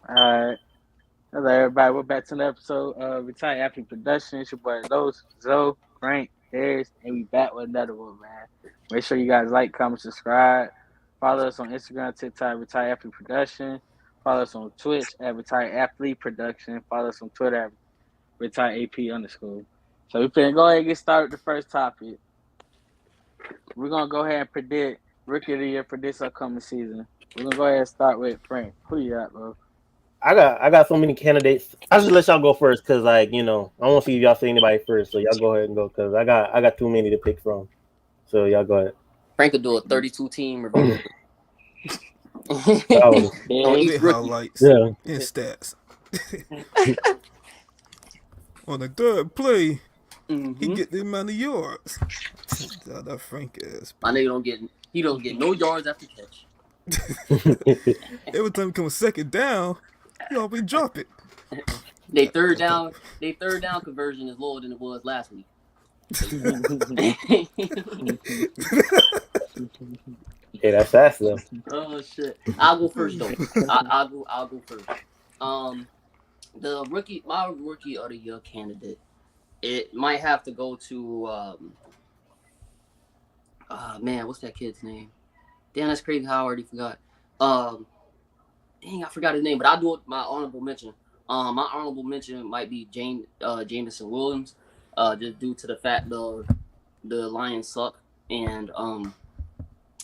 Alright. Hello everybody, we're back to the episode of Retired Afc Productions. It's your boy Los, Zoe, Frank, Darius, and we back with another one, man. Make sure you guys like, comment, subscribe. Follow us on Instagram, TikTok, Retired Afc Production. Follow us on Twitch at Retired Athlete Production. Follow us on Twitter at Retired AP_. So we're going to go ahead and get started with the first topic. We're going to go ahead and predict Rookie of the Year for this upcoming season. We're going to go ahead and start with Frank. Who you got, bro? I got so many candidates. I'll just let y'all go first because, like, I want to see if y'all see anybody first. So y'all go ahead and go because I got too many to pick from. So y'all go ahead. Frank could do a 32-team review. On each highlights and stats. On the third play, he get the amount of yards. That Frank is. My nigga don't get no yards after catch. Every time he comes second down, he always drop it. They third down conversion is lower than it was last week. Hey, that's fast though. Oh shit! I'll go first though. I'll go first. My rookie of the year candidate, it might have to go to man, what's that kid's name? Damn, that's crazy how I already forgot. Dang, I forgot his name, but I'll do my honorable mention. My honorable mention might be Jameson Williams, just due to the fact the Lions suck, and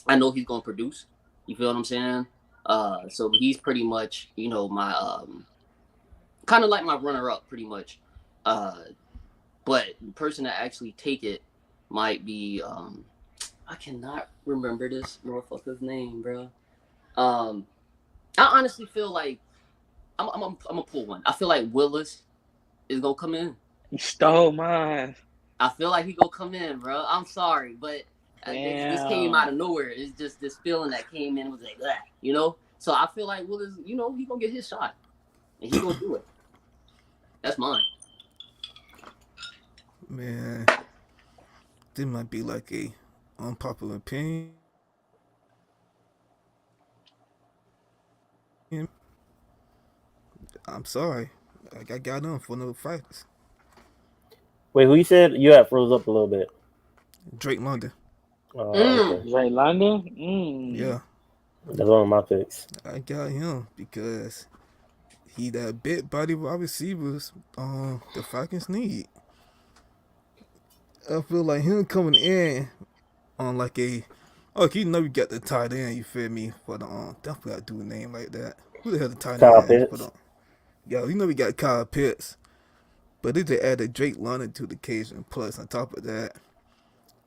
I know he's gonna produce. You feel what I'm saying? So he's pretty much, my kind of like my runner-up, pretty much. But the person that actually take it might be I cannot remember this motherfucker's name, bro. I honestly feel like I'm gonna pull one. I feel like Willis is gonna come in. You stole mine. I feel like he gonna come in, bro. I'm sorry, but this came out of nowhere. It's just this feeling that came in was like that, So I feel like Willis, he gonna get his shot, and he gonna do it. That's mine. Man, this might be like a unpopular opinion. I'm sorry. I got them for no fighters. Wait, who you said you had froze up a little bit? Drake London. Okay. Drake London? Yeah. That's one of my picks. I got him because he that big body wide receivers the Falcons need. I feel like him coming in on like a you got the tight end, you feel me? For the definitely gotta do a name like that. Who the hell the tight Kyle end? Pitts. Yeah, we got Kyle Pitts. But they just added Drake London to the occasion. Plus on top of that,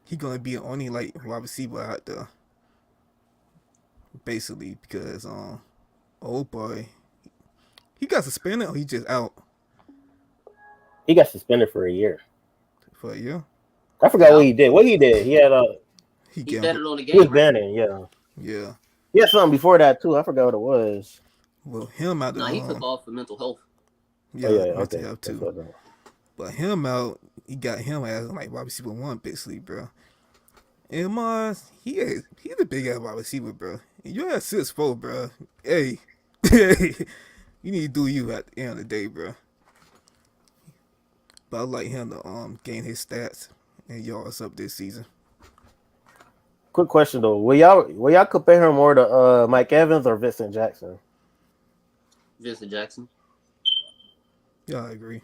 he gonna be only like wide receiver out there. Basically, because old boy, he got suspended or he just out He got suspended for a year. for a year. I forgot what he did. What he did? He had he betted on the game. He was banning, yeah. Yeah. He had something before that too. I forgot what it was. Well, him out. He took off for mental health. Yeah, okay. Have too. But him out, he got him as like wide receiver one, basically, bro. And Mars, he's a big ass wide receiver, bro. And you at 6'4", bro. Hey, you need to do you at the end of the day, bro. But I like him to gain his stats and yards up this season. Quick question though, will y'all compare him more to Mike Evans or Vincent Jackson? Vincent Jackson. Yeah, I agree.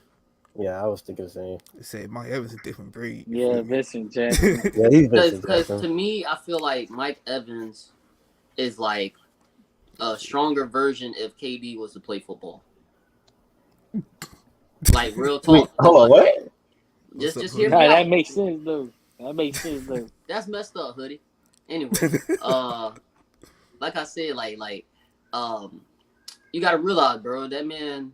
Yeah, I was thinking the same. They say Mike Evans is a different breed. Yeah, Vincent Jackson. Yeah, he's Vincent Because Jackson. to me, I feel like Mike Evans is like a stronger version if KD was to play football. Like real talk. Wait, hold on, what? Just hear me Nah, out. that makes sense though. That's messed up, hoodie. Anyway, like I said, like you gotta realize, bro, that man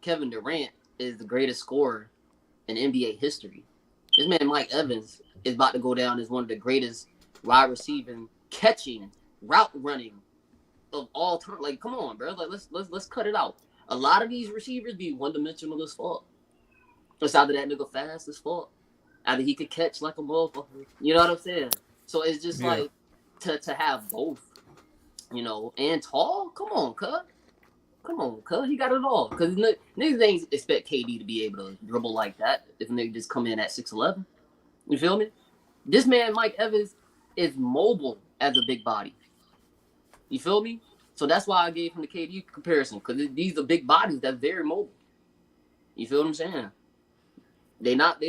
Kevin Durant is the greatest scorer in NBA history. This man Mike Evans is about to go down as one of the greatest wide receiving, catching, route running of all time. Like, come on, bro. Like, let's cut it out. A lot of these receivers be one dimensional as fuck. It's either that nigga fast as fuck, either he could catch like a motherfucker. You know what I'm saying? So it's just like to have both, and tall. Come on, cuz. Come on, cuz he got it all. Cause niggas ain't expect KD to be able to dribble like that if a nigga just come in at 6'11". You feel me? This man, Mike Evans, is mobile as a big body. You feel me? So that's why I gave him the KD comparison, because these are big bodies that's very mobile. You feel what I'm saying? They not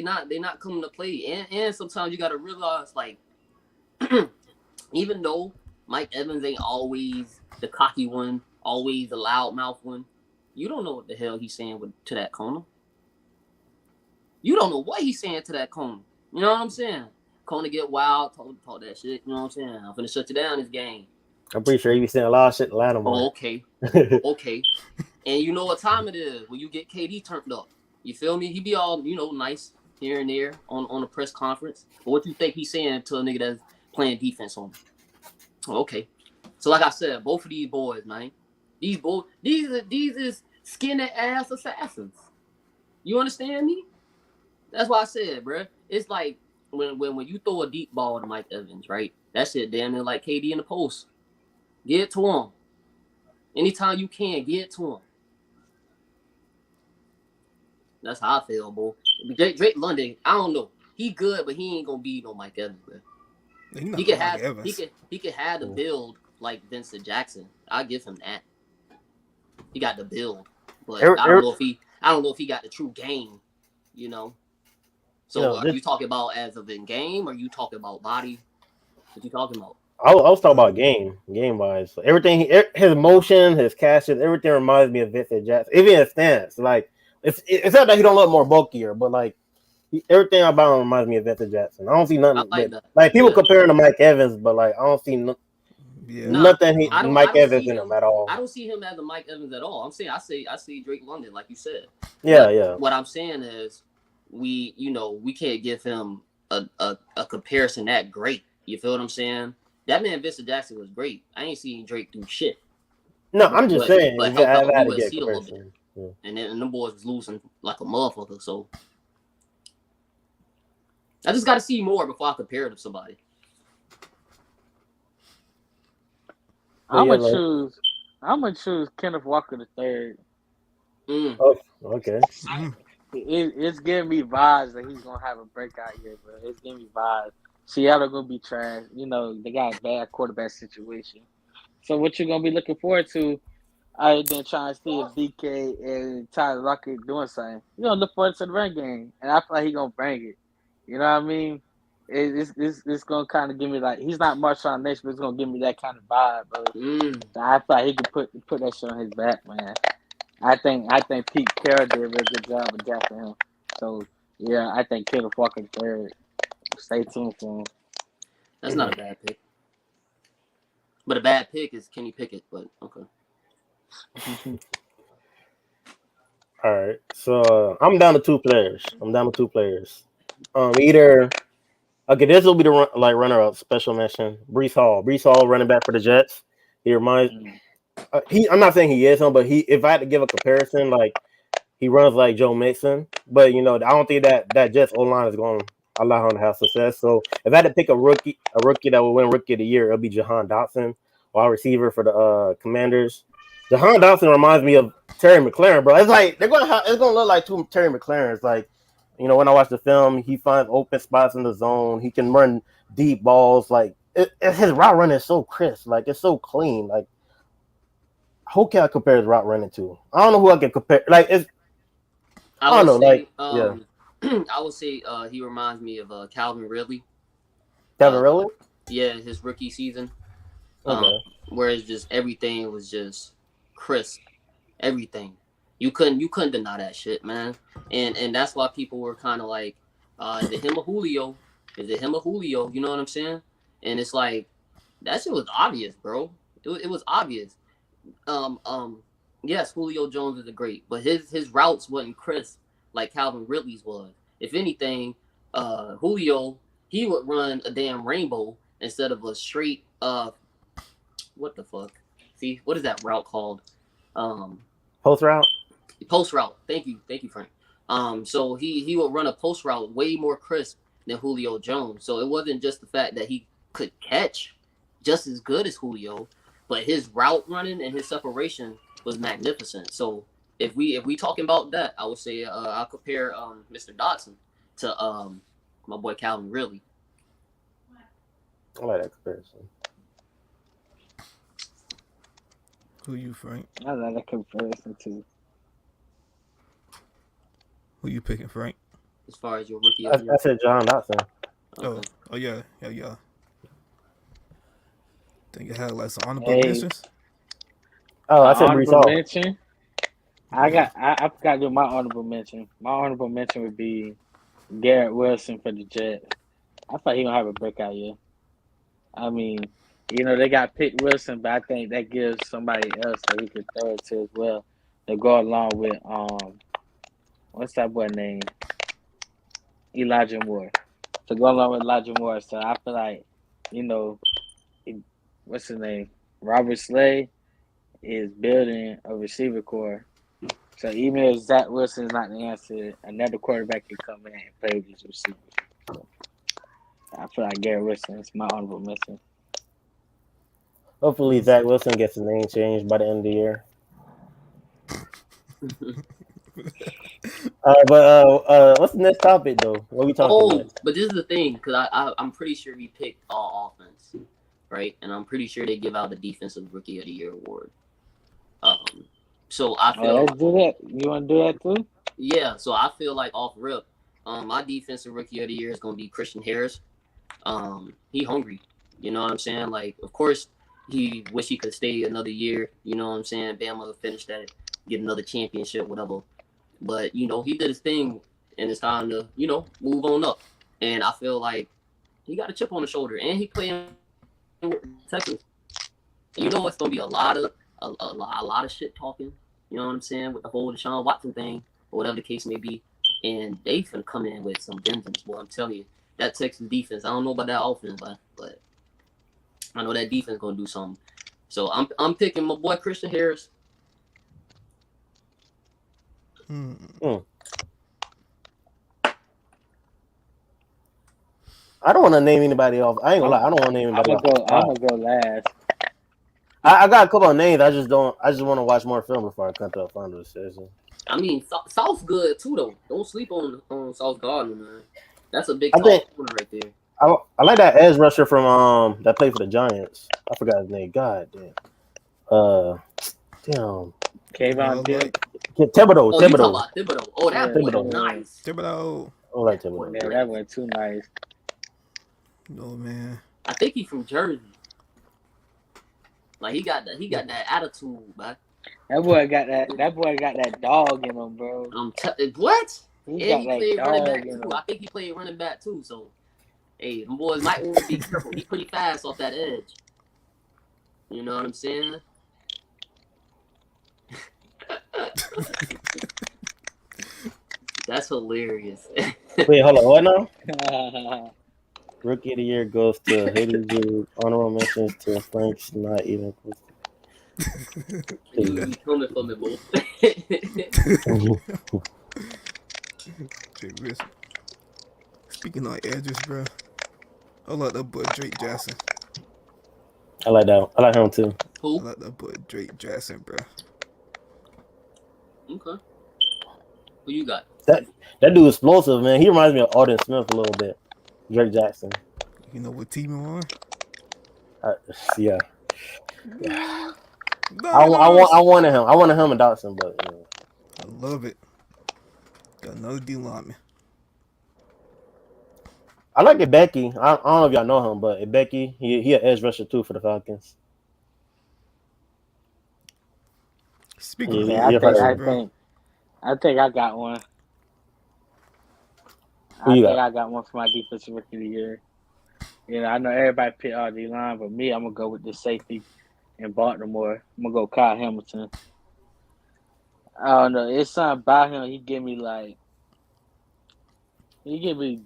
coming to play. And sometimes you gotta realize, like, even though Mike Evans ain't always the cocky one, always the loudmouth one, you don't know what the hell he's saying to that corner. You don't know what he's saying to that corner. You know what I'm saying? Corner get wild, talk that shit. You know what I'm saying? I'm finna shut you down this game. I'm pretty sure he be saying a lot of shit to Lattimore. Oh, okay. Okay. And you know what time it is when you get KD turned up. You feel me? He be all, nice here and there on a press conference. But what you think he's saying to a nigga that's playing defense on him? Oh, okay. So like I said, both of these boys, man. These is skinny ass assassins. You understand me? That's why I said, bro. It's like when you throw a deep ball to Mike Evans, right? That shit damn near like KD in the post. Get it to him. Anytime you can, get it to him. That's how I feel, boy. Drake London, I don't know. He good, but he ain't gonna be no Mike Evans, bro. He could have the build like Vincent Jackson. I'll give him that. He got the build, but I don't know if he got the true game. So are you talking about as of in game, or you talking about body? What you talking about? I was talking about game wise. So everything, his motion, his catches, everything reminds me of Vincent Jackson. Even his stance, like it's not that he don't look more bulkier, but like everything about him reminds me of Vincent Jackson. I don't see nothing like people comparing to Mike Evans, but like I don't see nothing Mike Evans in him at all. I don't see him as a Mike Evans at all. I'm saying I see Drake London, like you said. Yeah. What I'm saying is we can't give him a comparison that great. You feel what I'm saying? That man Vincent Jackson was great. I ain't seen Drake do shit. No, I'm just saying. But helped out USC a little bit. Yeah. And then them boys was losing like a motherfucker. So I just got to see more before I compare it to somebody. I'm gonna choose Kenneth Walker III. Oh, okay. It's giving me vibes that he's gonna have a breakout year, bro. It's giving me vibes. Seattle gonna be trash. They got a bad quarterback situation. So what you gonna be looking forward to? Other than trying to see if DK and Tyler Lockett doing something, you gonna look forward to the run game, and I feel like he gonna bring it. You know what I mean? It's gonna kind of give me like he's not Marshawn Lynch, but it's gonna give me that kind of vibe, bro. So I feel like he could put that shit on his back, man. I think Pete Carroll did a very good job of drafting him. So yeah, I think Kenneth Walker III. Stay tuned for him. That's not a bad pick. But a bad pick is Kenny Pickett, but okay. All right. So I'm down to two players. Either this will be the runner-up special mention. Breece Hall, running back for the Jets. He reminds I'm not saying he is him, but if I had to give a comparison, like he runs like Joe Mixon, but I don't think that Jets O-line is going to allow him to have success. So if I had to pick a rookie that would win Rookie of the Year, it'll be Jahan Dawson, wide receiver for the Commanders. Jahan Dawson reminds me of Terry McLaurin, bro. It's like it's gonna look like two Terry McLaurins. Like, when I watch the film, he finds open spots in the zone. He can run deep balls. Like his route running is so crisp. Like it's so clean. Like who can I compare his route running to? I don't know who I can compare. Like I don't know. I would say he reminds me of Calvin Ridley. Calvin Ridley? Yeah, his rookie season. Okay. Where it's just everything was just crisp. Everything. You couldn't deny that shit, man. And that's why people were kind of like, is it him or Julio? Is it him or Julio? You know what I'm saying? And it's like, that shit was obvious, bro. It was obvious. Yes, Julio Jones is a great, but his routes wasn't crisp like Calvin Ridley's was. If anything, Julio, he would run a damn rainbow instead of a straight what the fuck? See, what is that route called? Post route? Post route. Thank you, Frank. So he would run a post route way more crisp than Julio Jones. So it wasn't just the fact that he could catch just as good as Julio, but his route running and his separation was magnificent. So if we talking about that, I would say I'll compare Mr. Dotson to my boy Calvin Ridley. I like that comparison. Who you, Frank? I like that comparison too. Who you picking, Frank? As far as your rookie of the year. I said Jahan Dawson. Okay. Oh yeah. Think you had like some honorable Hey. mentions? Oh, I said Brees honorable Hall. mention. I forgot to do my honorable mention. My honorable mention would be Garrett Wilson for the Jets. I thought he gonna have a breakout year. I mean, they got Pitt Wilson, but I think that gives somebody else that he could throw it to as well to go along with what's that boy name? Elijah Moore. To go along with Elijah Moore. So I feel like, what's his name? Robert Slay is building a receiver core. So even if Zach Wilson is not the answer, another quarterback can come in and play with these receivers. So I feel like Garrett Wilson is my honorable mention. Hopefully, Zach Wilson gets his name changed by the end of the year. But what's the next topic though? What are we talking about? But this is the thing, because I'm pretty sure we picked all offense, right? And I'm pretty sure they give out the defensive rookie of the year award. So I feel. Let's do that. You want to do that too? Yeah. So I feel like off rip, my defensive rookie of the year is going to be Christian Harris. He hungry. You know what I'm saying? Like, of course, he wish he could stay another year. You know what I'm saying? Bama finish that, get another championship, whatever. But, he did his thing, and it's time to, move on up. And I feel like he got a chip on the shoulder, and he playing Texas. And it's going to be a lot of shit talking, you know what I'm saying, with the whole Deshaun Watson thing, or whatever the case may be. And they finna come in with some vengeance, boy. I'm telling you. That Texas defense, I don't know about that offense, but I know that defense going to do something. So I'm picking my boy Christian Harris. I don't want to name anybody off. I ain't gonna lie. I don't want to name anybody off. I'm gonna go last. I got a couple of names. I just want to watch more film before I come to a final decision. I mean, South's good too, though. Don't sleep on South Garden, man. That's a big corner right there. I like that edge rusher from that played for the Giants. I forgot his name. God damn. Damn. Kayvon Dick. Thibodeau. Oh, you talking about Thibodeau? Oh, that boy Thibodeau. Nice. Thibodeau. I like Thibodeau. Yeah, that went too nice. No man. I think he's from Jersey. Like he got that attitude, man. That boy got that dog in him, bro. What? He played running back too. I think he played running back too. So, hey, them boys might want to be careful. He's pretty fast off that edge. You know what I'm saying? That's hilarious. Wait, hold on. What now? Rookie of the year goes to HoodieJube. Honorable mentions to Frank's not even close. You coming for me, boy. Speaking of edges, bro, I like that boy Drake Jackson. I like that. I like him too. Who? I like that boy Drake Jackson, bro. Okay. Who you got? That dude explosive, man. He reminds me of Alden Smith a little bit. Drake Jackson. You know what team he on? Yeah. I wanted him. I wanted him and Dawson, but I love it. Got another D lineman. I like Ibeki. I don't know if y'all know him, but Ibeki, he an edge rusher too for the Falcons. Speaking I think I got one. I got one for my defensive rookie of the year. I know everybody picked RD line, but me, I'm gonna go with the safety in Baltimore. I'm gonna go Kyle Hamilton. I don't know. It's something about him. He give me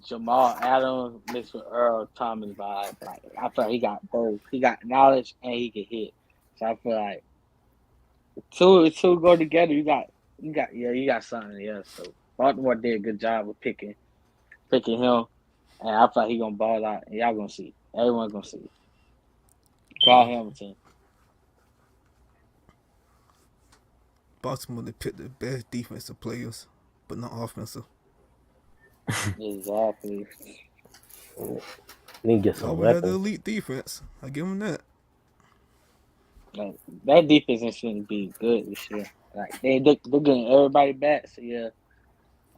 Jamal Adams mixed with Earl Thomas vibe. Like I feel like he got both. He got knowledge and he can hit. So I feel like two go together. You got something. Yeah. So Baltimore did a good job of picking him, and I feel like he gonna ball out. And y'all gonna see. Everyone's gonna see. Kyle Hamilton. Baltimore to pick the best defensive players, but not offensive. Exactly. Need to get They some always had the weapons. elite defense. I give them that. Like, that defense is going to be good this year. Like they're getting everybody back. So yeah.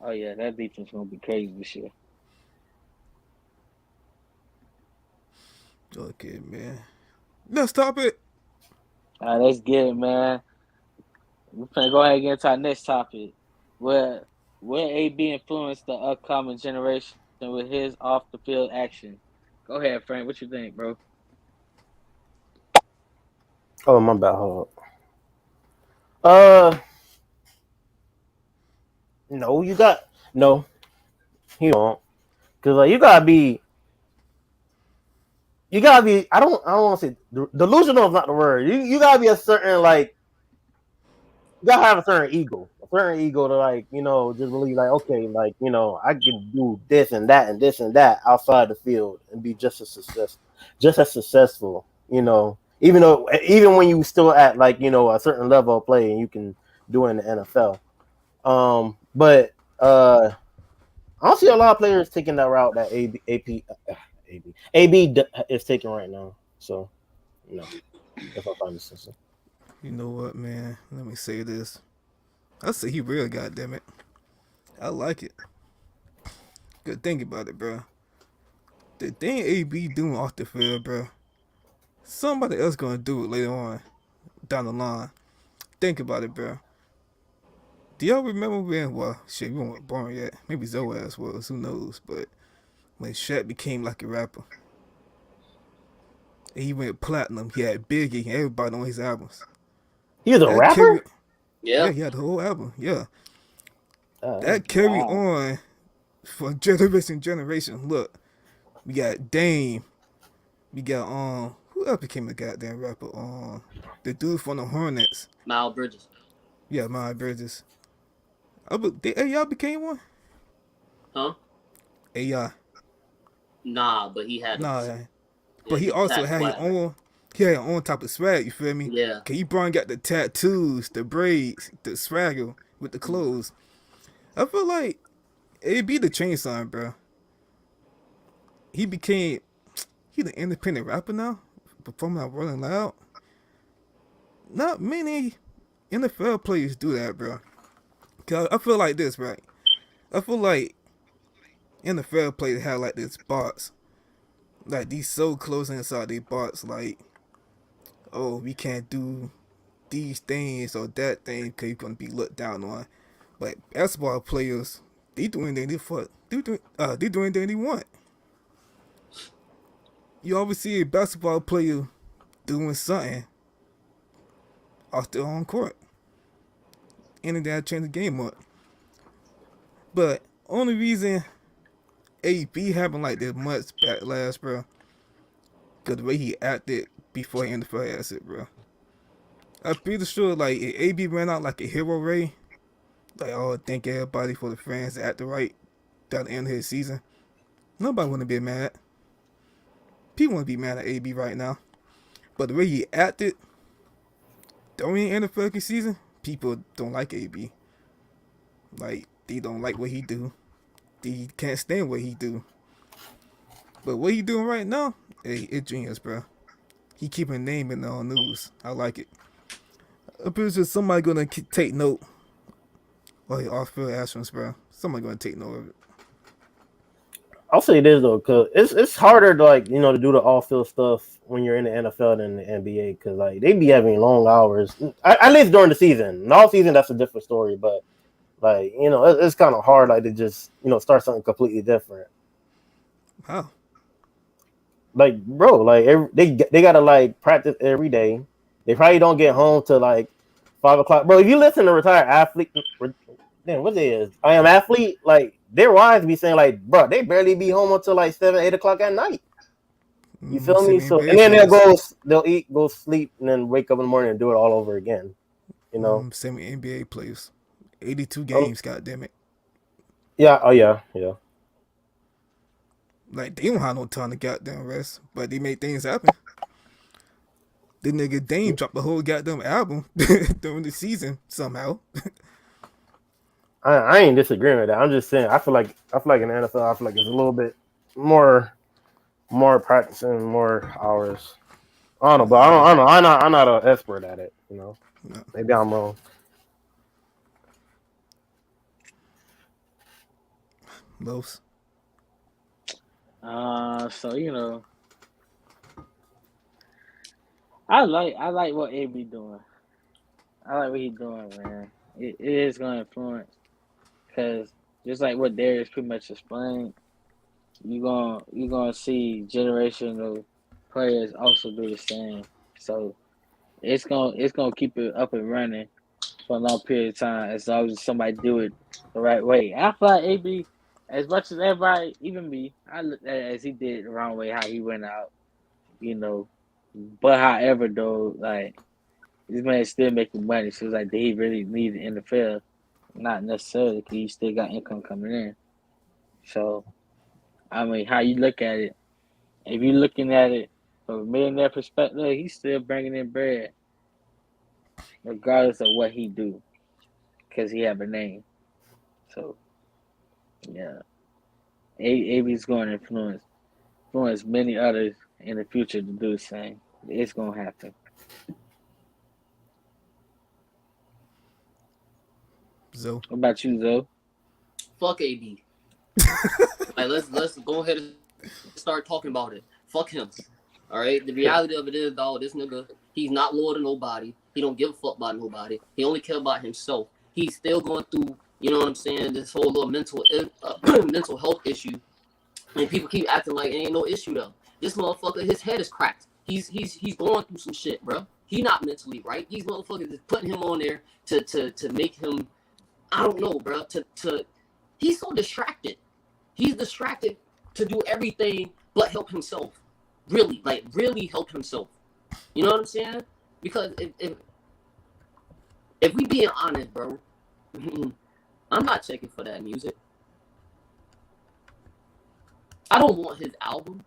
Oh yeah, that defense gonna be crazy this year. Okay, man. Let's stop it. All right, let's get it, man. We're gonna go ahead and get into our next topic. Where will AB influence the upcoming generation with his off the field action? Go ahead, Frank. What you think, bro? Oh, my bad. Hold up. No, you got no. He won't, cause like you gotta be. I don't want to say delusional is not the word. You gotta be a certain like. You gotta have a certain ego to like just believe like okay like I can do this and that outside the field and be just as successful. Even when you still at like a certain level of play and you can do it in the NFL. But I don't see a lot of players taking that route that AB is taking right now. So, if I find the system. You know what, man? Let me say this. I say he real, goddammit. I like it. Good think about it, bro. The thing AB doing off the field, bro. Somebody else gonna do it later on down the line. Think about it, bro. Do y'all remember when? Well, shit, we weren't born yet. Maybe Zoe ass was. Who knows? But when Shaq became like a rapper, and he went platinum, he had Biggie and everybody on his albums. He was a That rapper? yeah, he had the whole album. Yeah, Oh, that carried Wow. on for generation to generation. Look, we got Dame. We got who else became a goddamn rapper? The dude from the Hornets. Miles Bridges. Yeah, Miles Bridges. AI became one. Huh? AI. Nah, but he had Nah, yeah, but he also had his own. He had his own type of swag. You feel me? Yeah. Cause he brought got the tattoos, the braids, the swagger with the clothes. I feel like it be the chain sign, bro. He became he the independent rapper now, performing out Rolling Loud. Not many NFL players do that, bro. Cause I feel like this, right? I feel like NFL players have like this bots, like these so close inside these bots, like, oh, we can't do these things or that thing because you're gonna be looked down on. But basketball players, they doing anything they doing anything they want. You always see a basketball player doing something off their own court. And that change the game up. But only reason AB having like this much backlash, bro, cause the way he acted before he ended the acid, bro. I'm pretty sure like if AB ran out like a hero Ray, like oh thank everybody for the fans to act the right down the end of his season. Nobody wanna be mad. People wanna be mad at AB right now. But the way he acted during the end of the season, people don't like AB. Like they don't like what he do. They can't stand what he do. But what he doing right now, hey, it's genius, bro. He keeping name in the news. I like it. I'm pretty sure somebody gonna take note of his off-field actions, bro. Somebody gonna take note of it. I'll say this though, cause it's harder to like to do the off field stuff when you're in the NFL than the NBA, cause like they be having long hours. At least during the season. In all season, that's a different story. But like it's kind of hard like to just start something completely different. How? Like bro, like they gotta like practice every day. They probably don't get home till like 5 o'clock. Bro, if you listen to retired athlete, damn, what it is? I am athlete. Like their wives be saying like, bro, they barely be home until like 7, 8 o'clock at night. You feel me? So and then they'll eat, go sleep, and then wake up in the morning and do it all over again. Same with NBA players. 82 games, goddamn it. Yeah. Oh yeah. Yeah. Like they don't have no time to goddamn rest, but they make things happen. The nigga Dame dropped the whole goddamn album during the season somehow. I ain't disagreeing with that. I'm just saying I feel like in the NFL, I feel like it's a little bit more practicing, more hours. I don't know, but I don't know. I'm not an expert at it. You know, No. maybe I'm wrong. Los. So I like what AB doing. I like what he's doing, man. It is going to influence because just like what Darius pretty much explained, you gonna see generational players also do the same. So it's gonna keep it up and running for a long period of time as long as somebody do it the right way. I feel like AB, as much as everybody, even me, I looked at it as he did the wrong way, how he went out, But however, though, like this man is still making money, so it's like, did he really leave the NFL? Not necessarily, because he still got income coming in. So, I mean, how you look at it, if you're looking at it from a millionaire perspective, he's still bringing in bread, regardless of what he do, because he have a name. So, yeah, AB's going to influence many others in the future to do the same. It's going to happen. Zoe. What about you, Zoe? Fuck AB. Like, let's go ahead and start talking about it. Fuck him. All right. The reality of it is, dog, this nigga, he's not loyal to nobody. He don't give a fuck about nobody. He only care about himself. He's still going through, you know what I'm saying, this whole little mental health issue, and people keep acting like it ain't no issue though. This motherfucker, his head is cracked. He's going through some shit, bro. He not mentally right. These motherfuckers is putting him on there to make him, I don't know, bro. He's so distracted. He's distracted to do everything but help himself. Really help himself. You know what I'm saying? Because if we being honest, bro, I'm not checking for that music. I don't want his album.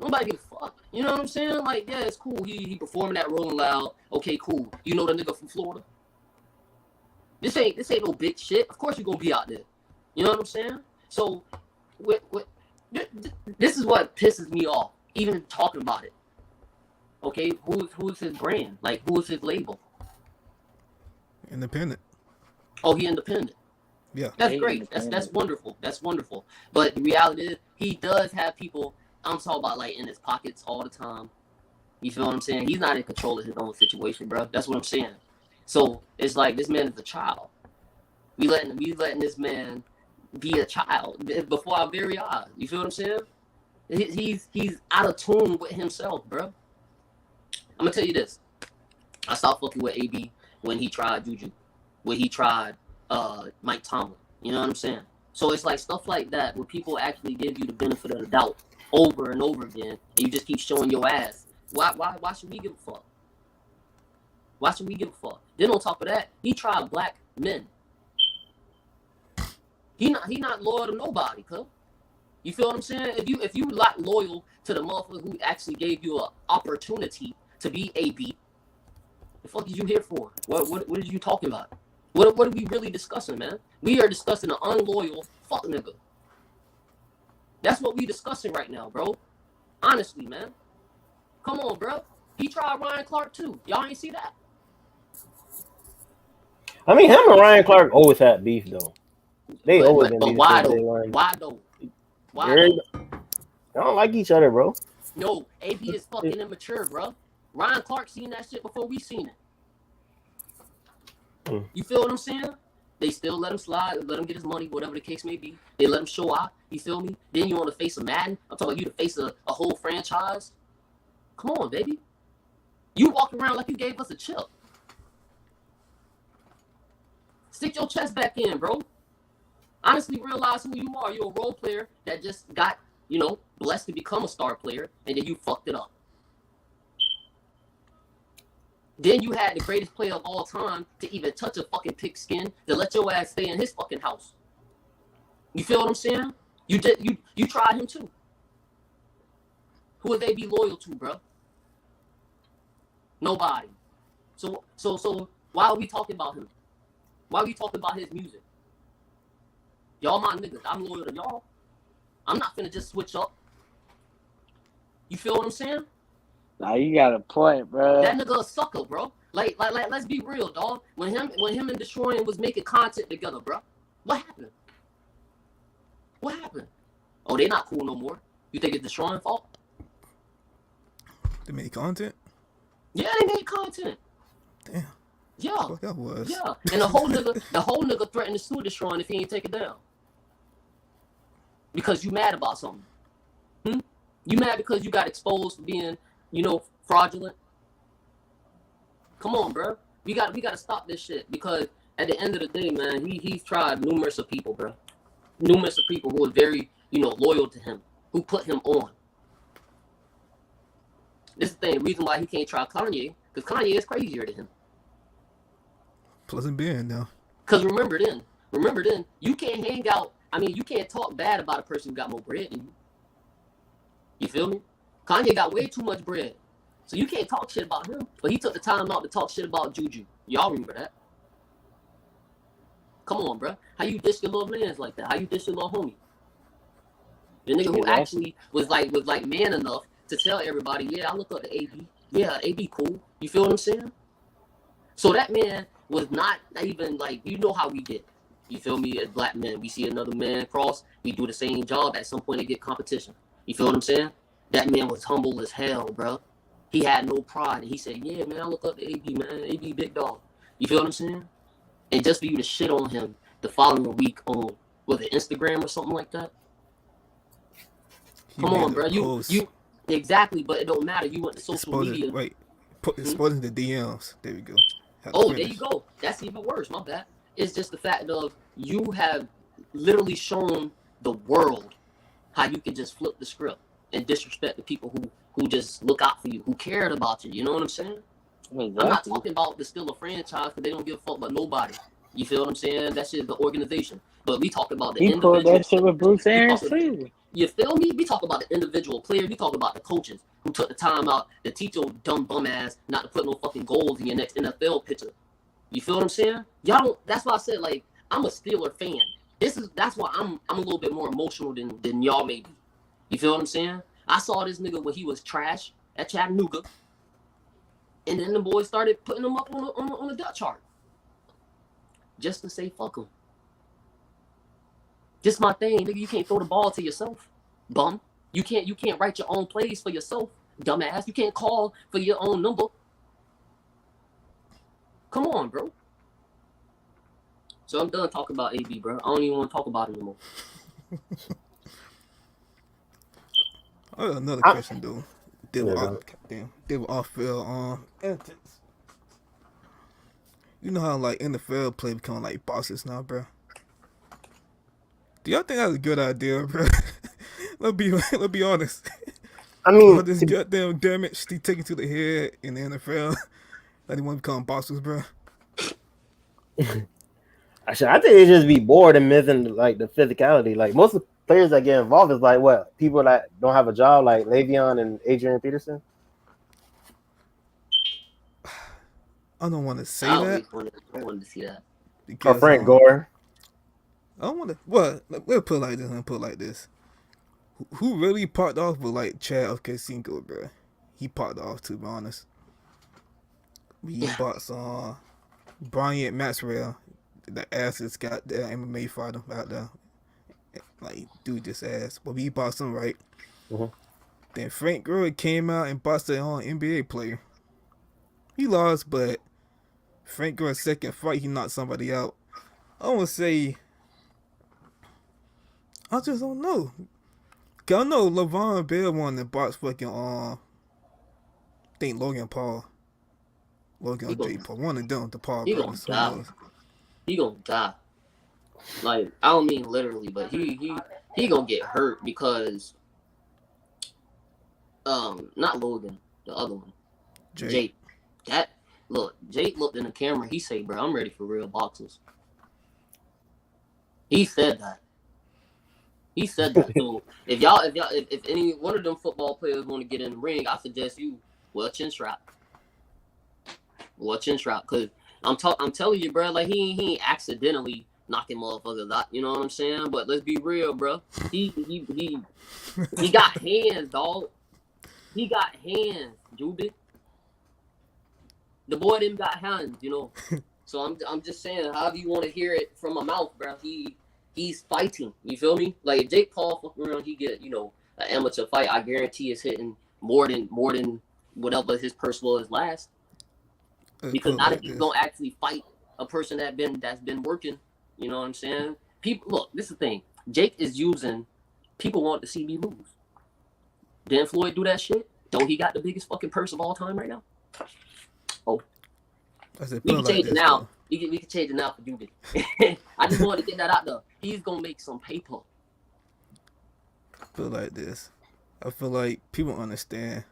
Nobody give a fuck. You know what I'm saying? Like, yeah, it's cool. He performing that Rolling Loud. Okay, cool. You know the nigga from Florida? This ain't no big shit. Of course you're gonna be out there. You know what I'm saying? So, this is what pisses me off, even talking about it. Okay, who is his brand? Like, who is his label? Independent. Oh, he independent. Yeah. That's great. That's wonderful. That's wonderful. But the reality is, he does have people, I'm talking about, like, in his pockets all the time. You feel what I'm saying? He's not in control of his own situation, bro. That's what I'm saying. So it's like this man is a child. We letting this man be a child before our very eyes. You feel what I'm saying? He's out of tune with himself, bro. I'm gonna tell you this. I stopped fucking with AB when he tried Juju, when he tried Mike Tomlin. You know what I'm saying? So it's like stuff like that where people actually give you the benefit of the doubt over and over again, and you just keep showing your ass. Why should we give a fuck? Why should we give a fuck? Then on top of that, he tried black men. He not loyal to nobody, cuz. You feel what I'm saying? If you not loyal to the motherfucker who actually gave you an opportunity to be AB, the fuck is you here for? What are you talking about? What are we really discussing, man? We are discussing an unloyal fuck nigga. That's what we discussing right now, bro. Honestly, man. Come on, bro. He tried Ryan Clark too. Y'all ain't see that? I mean, him and Ryan Clark always had beef though. They always been beef. Why though? They don't like each other, bro. No, AB is fucking immature, bro. Ryan Clark seen that shit before we seen it. You feel what I'm saying? They still let him slide, let him get his money, whatever the case may be. They let him show out. You feel me? Then you on the face of Madden. I'm talking about you to face a whole franchise. Come on, baby. You walk around like you gave us a chip. Stick your chest back in, bro. Honestly, realize who you are. You're a role player that just got, blessed to become a star player, and then you fucked it up. Then you had the greatest player of all time to even touch a fucking pigskin to let your ass stay in his fucking house. You feel what I'm saying? You tried him too. Who would they be loyal to, bro? Nobody. So why are we talking about him? Why are we talking about his music? Y'all my niggas. I'm loyal to y'all. I'm not finna just switch up. You feel what I'm saying? Nah, you got a point, bro. That nigga a sucker, bro. Like, let's be real, dog. When him and Destroying was making content together, bro. What happened? What happened? Oh, they not cool no more. You think it's Destroying fault? They made content? Yeah, they made content. Damn. Yeah. What that was? Yeah. And the whole nigga threatened to sue Destroying if he ain't take it down. Because you mad about something. You mad because you got exposed for being, fraudulent? Come on, bro. We gotta stop this shit because at the end of the day, man, he's tried numerous of people, bro. Numerous of people who are very, loyal to him, who put him on. This is the thing, reason why he can't try Kanye, because Kanye is crazier than him. Pleasant being now. Because remember then, you can't hang out. I mean, you can't talk bad about a person who got more bread than you. You feel me? Kanye got way too much bread. So you can't talk shit about him. But he took the time out to talk shit about Juju. Y'all remember that? Come on, bro. How you dish your little mans like that? How you dish your little homie? The nigga who actually was like man enough to tell everybody, yeah, I look up to AB. Yeah, AB cool. You feel what I'm saying? So that man was not even like, how we get. You feel me? As black men, we see another man cross, we do the same job. At some point, they get competition. You feel what I'm saying? That man was humble as hell, bro. He had no pride. And he said, yeah, man, I look up to AB, man. AB big dog. You feel what I'm saying? And just for you to shit on him the following week on, was it Instagram or something like that? Come on, bro. You exactly, but it don't matter. You went to social media. Exposing the DMs. There we go. There you go. That's even worse. My bad. It's just the fact of you have literally shown the world how you can just flip the script and disrespect the people who just look out for you, who cared about you. You know what I'm saying? Exactly. I'm not talking about the Steelers franchise because they don't give a fuck about nobody. You feel what I'm saying? That shit is the organization. But we talk about the individual. He pulled that shit with Bruce Arians too. You feel me? We talk about the individual players. We talk about the coaches who took the time out to teach your dumb bum ass not to put no fucking goals in your next NFL picture. You feel what I'm saying? Y'all don't. That's why I said, like, I'm a Steeler fan. That's why I'm a little bit more emotional than y'all maybe. You feel what I'm saying? I saw this nigga when he was trash at Chattanooga, and then the boys started putting him up on the depth chart just to say fuck him. Just my thing, nigga. You can't throw the ball to yourself, bum. You can't write your own plays for yourself, dumbass. You can't call for your own number. Come on, bro. So I'm done talking about AB, bro. I don't even want to talk about it anymore. I got another question, though. They were off-field antics. You know how, like, NFL play become, like, bosses now, bro? Do y'all think that's a good idea, bro? Let's be honest. I mean, all this goddamn damage they taking to the head in the NFL, that they want to become bosses, bro. Actually, I think they just be bored and missing like the physicality. Like most of the players that get involved is like what people that don't have a job, like Le'Veon and Adrian Peterson. I don't want to say that. I wanted to see that. Because, or Frank Gore. I don't want to. Well, we'll put it like this. Who really popped off with like Chad Ochocinco, bro? He popped off, to be honest. He bought some Bryant Maxwell, the asses got the MMA fighter out there. Like, dude, just ass. But he bought some, right? Mm-hmm. Then Frank Gore came out and bought their own NBA player. He lost, but Frank Gore's second fight, he knocked somebody out. I want to say, I just don't know. Cause I know LeVon Bell won the box fucking I think Logan Paul or Jake Paul. One of them, the Paul brothers. He gonna die. Like, I don't mean literally, but he gonna get hurt because not Logan, the other one. Jake. Jake looked in the camera, he said, bro, I'm ready for real boxers. He said that. So if any one of them football players want to get in the ring, I suggest you wear a chin strap. Well, chin strap, cause I'm telling you, bro. Like he ain't accidentally knocking motherfuckers out. You know what I'm saying? But let's be real, bro. He got hands, dog. He got hands, Jube. The boy didn't got hands, you know. So I'm just saying, however you want to hear it from my mouth, bro. He's fighting. You feel me? Like if Jake Paul fuck around, he get an amateur fight. I guarantee is hitting more than whatever his purse was last. Because now that he's gonna actually fight a person that's been working, you know what I'm saying? People look. This is the thing. Jake is using. People want to see me lose. Didn't Floyd do that shit? Don't he got the biggest fucking purse of all time right now? Oh, we can change it now. We can change it now for Jube. I just wanted to get that out there. He's gonna make some paper. I feel like this. I feel like people understand.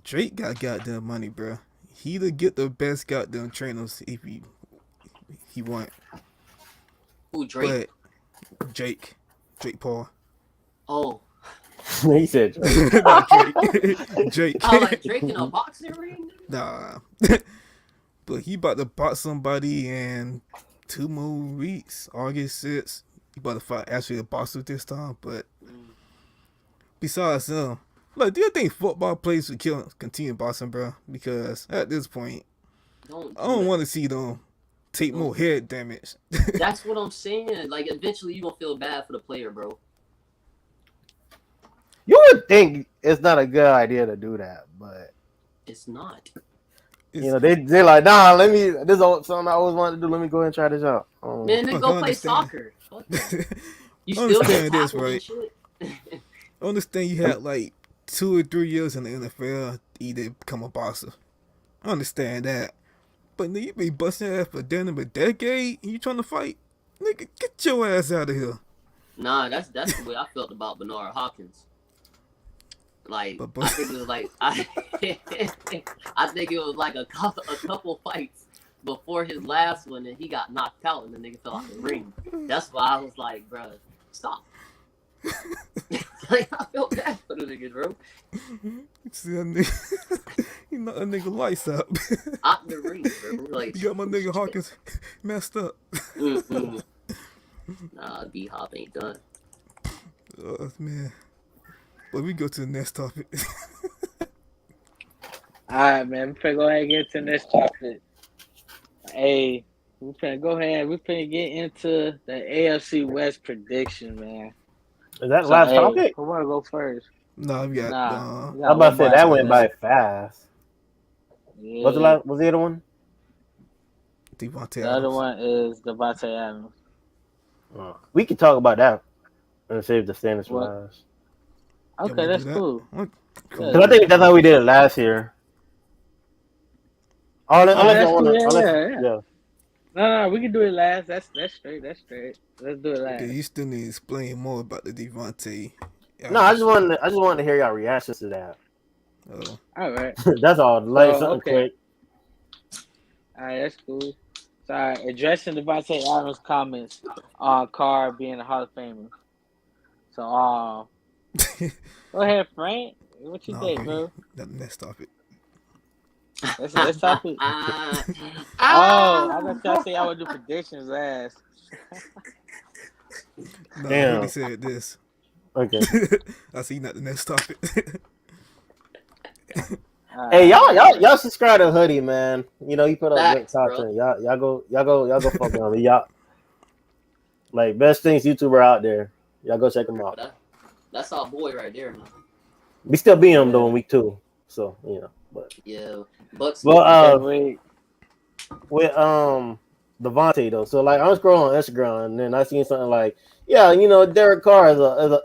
Drake got goddamn money, bro. He'll get the best goddamn trainers if he want. Who, Drake? But Drake Paul. Oh. He said Drake. Not Drake. Drake. Oh, like Drake in a boxing ring? Nah. But he about to box somebody in 2 more weeks. August 6th. He about to fight actually a boxer this time. But besides him, like, do you think football players would continue boxing, bro? Because at this point, I don't want to see them take more head damage. That's what I'm saying. Like, eventually you're going to feel bad for the player, bro. You would think it's not a good idea to do that, but it's not. They're like, nah, this is something I always wanted to do. Let me go ahead and try this out. Man, then go play soccer. You still understand this, right? I understand you had like 2 or 3 years in the NFL to either become a boxer. I understand that. But you be busting ass for down of a decade and you trying to fight? Nigga, get your ass out of here. Nah, that's the way I felt about Bernard Hopkins. Like, I think it was like I think it was like a couple fights before his last one, and he got knocked out, and the nigga fell out the ring. That's why I was like, bro, stop. Like, I felt bad for the nigga, bro. See that nigga? He knocked that nigga lights out. Out the ring, bro. Like, you got my nigga Hawkins messed up. Nah, B-Hop ain't done. Oh, man. But we go to the next topic. Alright, man. We finna go ahead and get to the next topic. Hey, we finna go ahead. We finna get into the AFC West prediction, man. Is that the last topic? Who wanna go first? No, we got. I'm about to say that went by fast. Yeah. Was the other one? Devonte Adams. The other one is Devonte Adams. We can talk about that and save the standings for last. Okay, that's cool. Because I think that's how we did it last year. No, we can do it last. That's straight. Let's do it last. Okay, you still need to explain more about the Devonte. No, I just wanted to hear y'all reactions to that. Oh. All right. That's all. Something quick. All right, that's cool. So, addressing Devonte Adams' comments on Carr being a Hall of Famer. So, go ahead, Frank. What you think, bro? Next topic. Let's topic. I was gonna say I would do predictions last. No, I already said this. Okay. I see not the next topic. Hey, y'all subscribe to Hoodie, man. You know he put up great content. Y'all go fuck with him. Y'all like best things YouTuber out there. Y'all go check him out. That's our boy right there, man. We still beat him though in week 2, so but yeah. Bucks. Well, with Devonte though, so like I'm scrolling on Instagram and then I seen something like, Derek Carr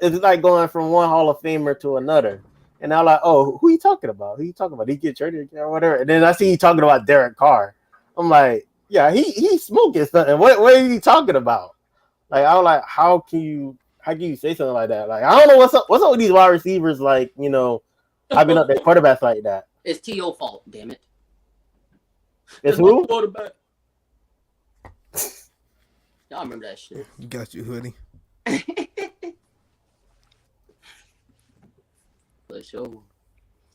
is like going from one Hall of Famer to another. And I'm like, oh, who you talking about? Who you talking about? He get traded or whatever. And then I see you talking about Derek Carr. I'm like, yeah, he smoking something. What are you talking about? Like, I was like, how can you say something like that? Like, I don't know what's up with these wide receivers, like, I've been up their quarterbacks like that. It's T.O. fault, damn it. It's who? Quarterback. Y'all remember that shit. Got you, Hoodie. For sure.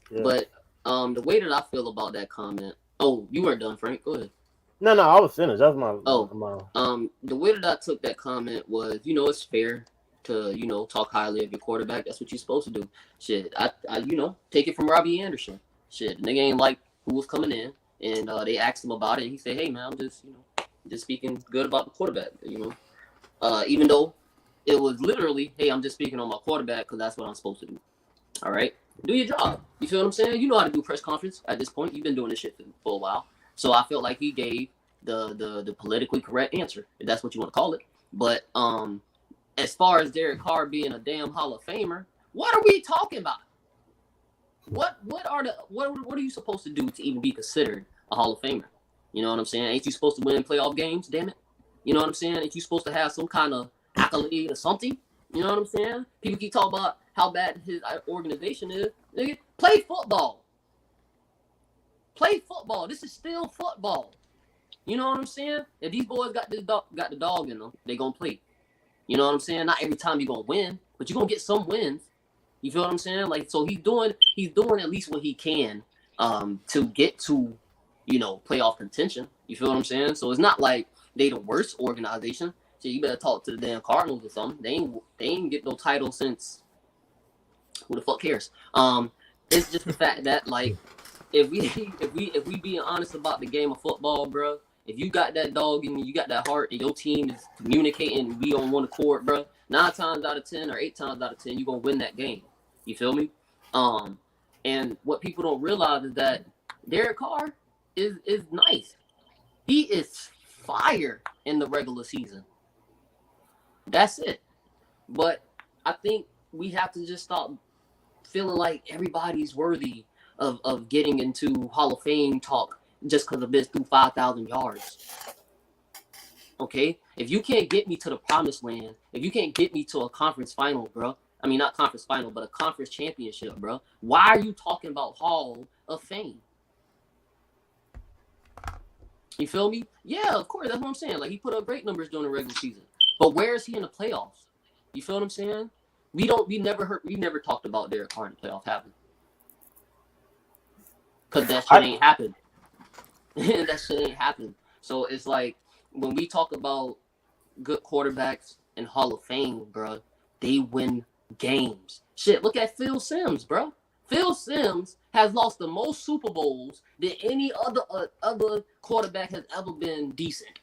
Yeah. But the way that I feel about that comment, Oh, you weren't done, Frank. Go ahead. No, I was finished. That's my. The way that I took that comment was, it's fair to, talk highly of your quarterback. That's what you're supposed to do. Shit, I take it from Robbie Anderson. Shit, nigga ain't like who was coming in, and they asked him about it. He said, "Hey man, I'm just speaking good about the quarterback." Even though it was literally, "Hey, I'm just speaking on my quarterback because that's what I'm supposed to do." All right, do your job. You feel what I'm saying? You know how to do press conference at this point. You've been doing this shit for a while, so I felt like he gave the politically correct answer, if that's what you want to call it. But as far as Derek Carr being a damn Hall of Famer, what are we talking about? What are you supposed to do to even be considered a Hall of Famer? You know what I'm saying? Ain't you supposed to win playoff games? Damn it! You know what I'm saying? Ain't you supposed to have some kind of accolade or something? You know what I'm saying? People keep talking about how bad his organization is. Nigga, play football. Play football. This is still football. You know what I'm saying? If these boys got the dog in them, they gonna play. You know what I'm saying? Not every time you're gonna win, but you're gonna get some wins. You feel what I'm saying? Like, so he's doing at least what he can to get to, playoff contention. You feel what I'm saying? So it's not like they the worst organization. So you better talk to the damn Cardinals or something. They ain't get no title since who the fuck cares? It's just the fact that, like, if we being honest about the game of football, bro, if you got that dog in you, you got that heart, and your team is communicating and we on one accord, bro, 9 times out of 10 or 8 times out of 10, you're gonna win that game. You feel me? And what people don't realize is that Derek Carr is nice. He is fire in the regular season. That's it. But I think we have to just stop feeling like everybody's worthy of getting into Hall of Fame talk just because a bitch threw 5,000 yards. Okay? If you can't get me to the promised land, if you can't get me to a conference final, bro, I mean, not conference final, but a conference championship, bro, why are you talking about Hall of Fame? You feel me? Yeah, of course. That's what I'm saying. Like, he put up great numbers during the regular season. But where is he in the playoffs? You feel what I'm saying? We never talked about Derek Carr in the playoffs, have we? Because that shit ain't happened. That shit ain't happened. So it's like, when we talk about good quarterbacks in Hall of Fame, bro, they win games. Shit, look at Phil Simms, bro. Phil Simms has lost the most Super Bowls than any other quarterback has ever been decent.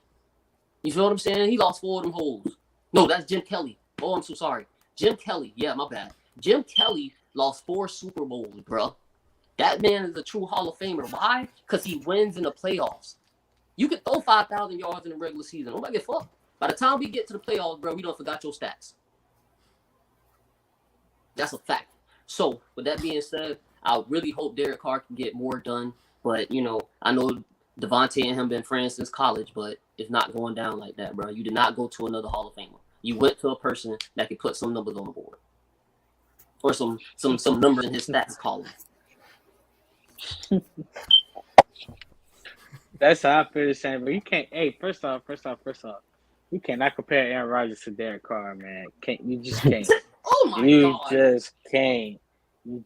You feel what I'm saying? He lost 4 of them holes. No, that's Jim Kelly. Oh, I'm so sorry. Jim Kelly. Yeah, my bad. Jim Kelly lost 4 Super Bowls, bro. That man is a true Hall of Famer. Why? Because he wins in the playoffs. You can throw 5,000 yards in the regular season. Nobody give a fuck. By the time we get to the playoffs, bro, we don't forgot your stats. That's a fact. So, with that being said, I really hope Derek Carr can get more done. But, I know Devonte and him been friends since college, but it's not going down like that, bro. You did not go to another Hall of Famer. You went to a person that could put some numbers on the board. Or some numbers in his stats column. That's how I feel the same. But you can't. Hey, first off, you cannot compare Aaron Rodgers to Derek Carr, man. You just can't. Oh my God! You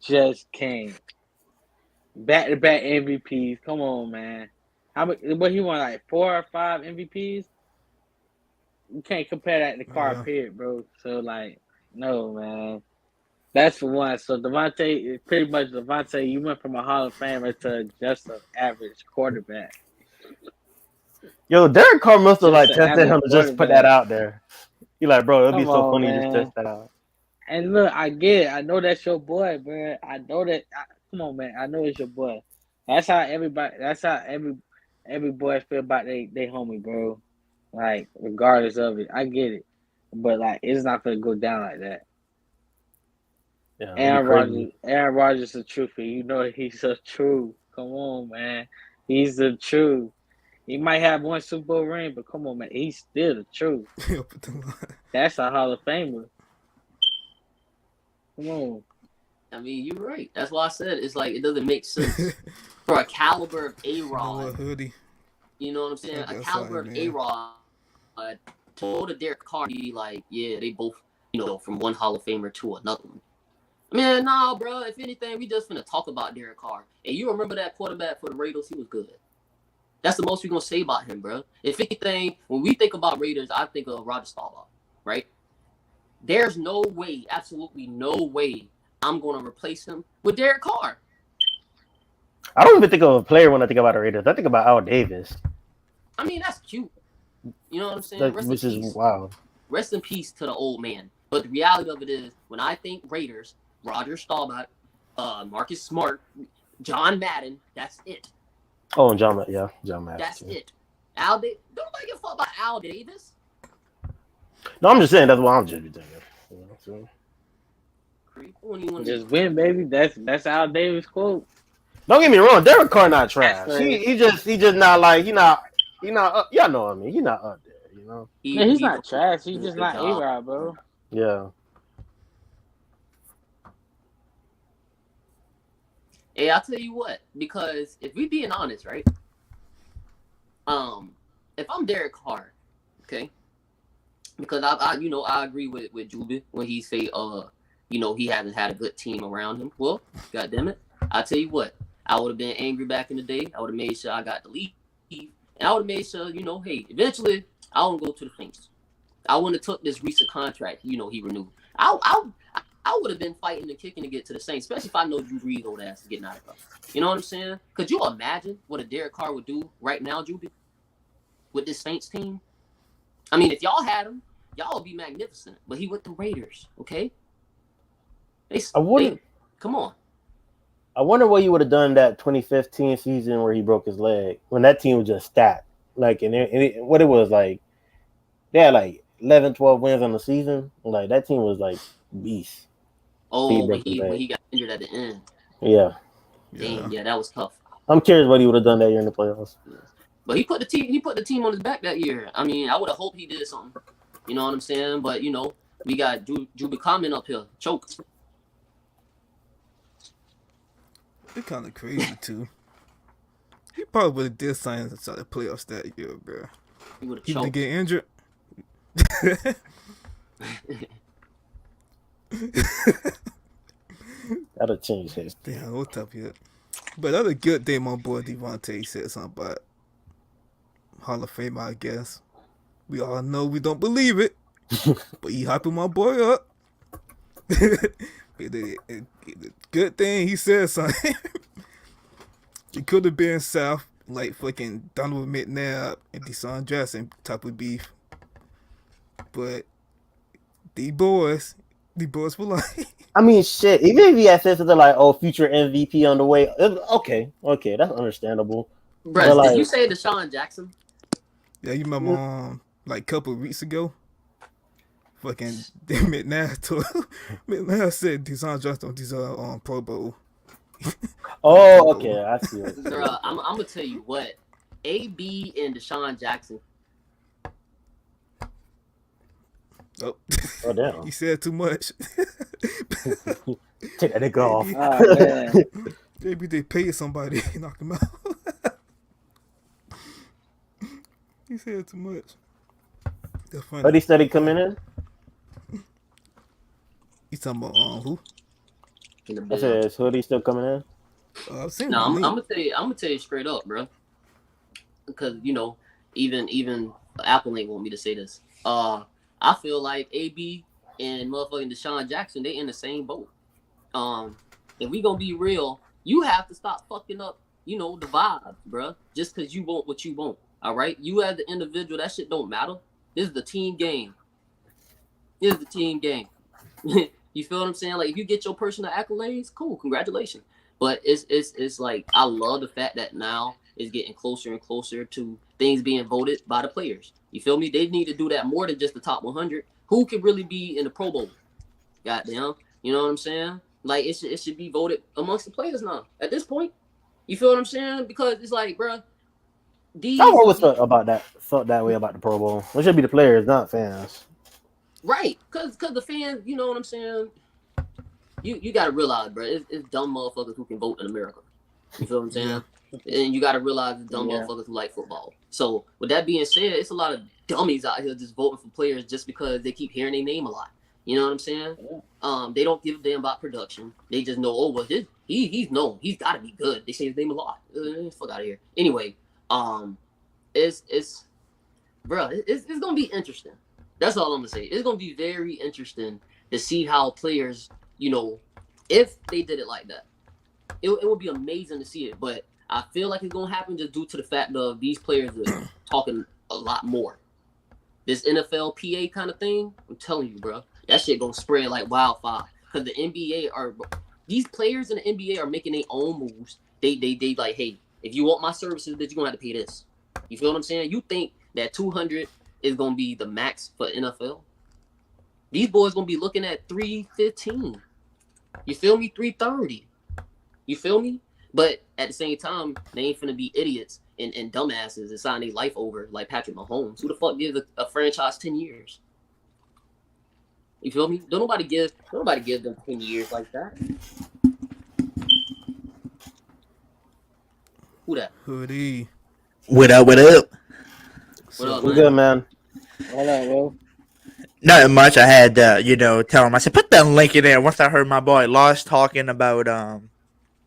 just can't. Back-to-back MVPs. Come on, man. How much? What he won, like 4 or 5 MVPs? You can't compare that to Carr, period, bro. So, like, no, man. That's for one. So Devonte, pretty much Devonte, you went from a Hall of Famer to just an average quarterback. Yo, Derek Carr must have tested him to just put that out there. He like, bro, it'd be so funny to just test that out. And look, I get it. I know that's your boy, bro. I know that. Come on, man. I know it's your boy. That's how every boy feel about they homie, bro. Like, regardless of it, I get it. But like, it's not gonna go down like that. Yeah, Aaron Rodgers is the truth. You know he's the truth. Come on, man. He's the truth. He might have 1 Super Bowl ring, but come on, man. He's still the truth. That's a Hall of Famer. Come on. I mean, you're right. That's why I said it's like it doesn't make sense for a caliber of A-Rod. Hoodie. You know what I'm saying? A caliber of A-Rod to go to Derek Carr, be like, yeah, they both, from one Hall of Famer to another one. Man, nah, bro. If anything, we just finna talk about Derek Carr. And you remember that quarterback for the Raiders? He was good. That's the most we're gonna say about him, bro. If anything, when we think about Raiders, I think of Roger Staubach, right? There's no way, absolutely no way, I'm gonna replace him with Derek Carr. I don't even think of a player when I think about the Raiders. I think about Al Davis. I mean, that's cute. You know what I'm saying? Which is wow. Rest in peace to the old man. But the reality of it is, when I think Raiders, Roger Staubach, Marcus Smart, John Madden, that's it. Oh, and John Madden. That's it. Al Davis. Don't nobody give a fuck about Al Davis. No, I'm just saying that's what I'm just thinking. You know, just win, baby. That's Al Davis quote. Don't get me wrong, Derek Carr not trash. He just not like y'all know what I mean. He's not up there, you know. He's not trash. He's just not A-Rod, bro. Yeah. Hey, I'll tell you what, because if we being honest, right? If I'm Derek Carr, okay, because I agree with Jube when he say he hasn't had a good team around him. Well, goddamn it, I tell you what, I would have been angry back in the day. I would have made sure I got the lead, and I would have made sure hey, eventually I want to go to the Saints. I wouldn't have took this recent contract. He renewed. I would have been fighting and kicking to get to the Saints, especially if I know Drew Brees' old ass is getting out of there. You know what I'm saying? Could you imagine what a Derek Carr would do right now, Jube, with this Saints team? I mean, if y'all had him, y'all would be magnificent. But he with the Raiders, okay? Come on. I wonder what he would have done that 2015 season where he broke his leg, when that team was just stacked. Like, what it was like, they had like 11, 12 wins on the season. Like, that team was like beast. Oh, when he got injured at the end. Yeah. Damn, yeah, that was tough. I'm curious what he would have done that year in the playoffs. But he put the team on his back that year. I mean, I would have hoped he did something. You know what I'm saying? But we got Jube comment up here. Choke. It's kind of crazy too. He probably would have did something inside the playoffs that year, bro. He would have choked. He get injured. That'll change his. Damn, what's up here? But the other good day, my boy Devonte said something about Hall of Fame, I guess. We all know we don't believe it, but he hyping my boy up. The good thing he said something. It could have been South, like fucking Donovan McNabb and Deshaun Jackson type of beef. But the boys were like, I mean, shit. Even if he had said something like, "Oh, future MVP on the way," okay, that's understandable. Bro, did you say Deshaun Jackson? Yeah, you remember like a couple of weeks ago, fucking McNabb said Deshaun Jackson on Pro Bowl. Oh, okay, I see it. Bro, I'm gonna tell you what, AB and Deshaun Jackson. Oh damn! He said too much. Take that nigga off. Oh, maybe they paid somebody and knocked him out. He said too much. That's funny. But he said he coming in. You talking about who? I said, is Hoodie still coming in? No, I'm gonna tell you straight up, bro. Because even Apple ain't want me to say this. I feel like AB and motherfucking Deshaun Jackson, they in the same boat. If we gonna be real, you have to stop fucking up, the vibe, bro. Just because you want what you want, all right? You as the individual, that shit don't matter. This is the team game. You feel what I'm saying? Like, if you get your personal accolades, cool, congratulations. But it's like, I love the fact that now it's getting closer and closer to things being voted by the players. You feel me? They need to do that more than just the top 100. Who could really be in the Pro Bowl? Goddamn. You know what I'm saying? Like, it should be voted amongst the players now. At this point. You feel what I'm saying? Because it's like, bro. I always felt that way about the Pro Bowl. It should be the players, not fans. Right. Because the fans, you know what I'm saying? You got to realize, bro, it's dumb motherfuckers who can vote in America. You feel what I'm saying? And you got to realize it's dumb motherfuckers who like football. So, with that being said, it's a lot of dummies out here just voting for players just because they keep hearing their name a lot. You know what I'm saying? Yeah. They don't give a damn about production. They just know, he's known. He's got to be good. They say his name a lot. Fuck out of here. Anyway, It's bro, it's gonna be interesting. That's all I'm gonna say. It's gonna be very interesting to see how players, if they did it like that. It would be amazing to see it, but I feel like it's gonna happen just due to the fact of these players are talking a lot more. This NFL PA kind of thing, I'm telling you, bro, that shit gonna spread like wildfire. Cause the NBA these players in the NBA are making their own moves. They like, hey, if you want my services, that you're gonna have to pay this. You feel what I'm saying? You think that 200 is gonna be the max for NFL? These boys gonna be looking at 315. You feel me? 330. You feel me? But at the same time, they ain't finna be idiots and dumbasses and sign their life over like Patrick Mahomes. Who the fuck gives a franchise 10 years? You feel me? Nobody give them 10 years like that. Who that? Hoodie. What up? What up, We man? good, man. What up, bro? Nothing much. I had tell him. I said, put that link in there. Once I heard my boy Lost talking about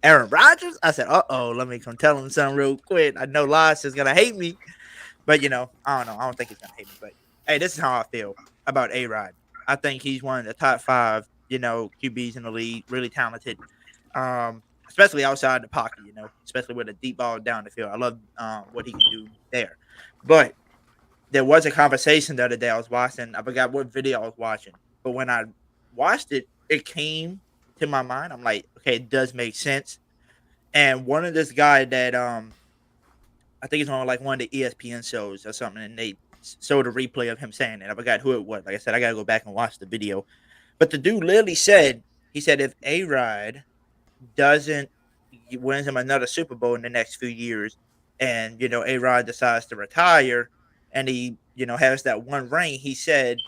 Aaron Rodgers, I said, let me come tell him something real quick. I know Lost is gonna hate me, but I don't know. I don't think he's gonna hate me. But hey, this is how I feel about A-Rod. I think he's one of the top 5, QBs in the league. Really talented, especially outside the pocket. Especially with a deep ball down the field. I love what he can do there. But there was a conversation the other day I was watching. I forgot what video I was watching, but when I watched it, it came to my mind. I'm like, okay, it does make sense. And one of this guy that I think he's on like one of the ESPN shows or something, and they showed a replay of him saying it. I forgot who it was. Like I said, I gotta go back and watch the video. But the dude literally said, if A-Rod doesn't wins him another Super Bowl in the next few years, and A-Rod decides to retire, and he has that one ring, he said,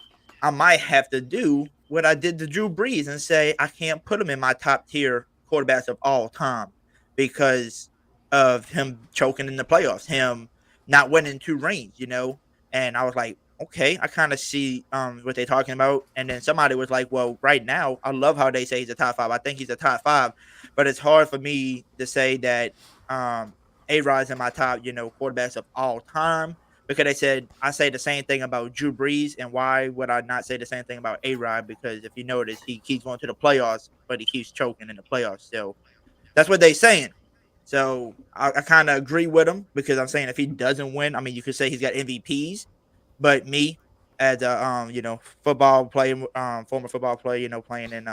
I might have to do what I did to Drew Brees and say I can't put him in my top tier quarterbacks of all time because of him choking in the playoffs, him not winning 2 rings, And I was like, okay, I kind of see what they're talking about. And then somebody was like, well, right now, I love how they say he's a top 5. I think he's a top 5, but it's hard for me to say that A-Rod's in my top, quarterbacks of all time, because they said I say the same thing about Drew Brees, and why would I not say the same thing about A-Rod? Because if you notice, he keeps going to the playoffs, but he keeps choking in the playoffs. So that's what they're saying. So I kind of agree with him, because I'm saying if he doesn't win, I mean, you could say he's got MVPs, but me as a football player, former football player, playing in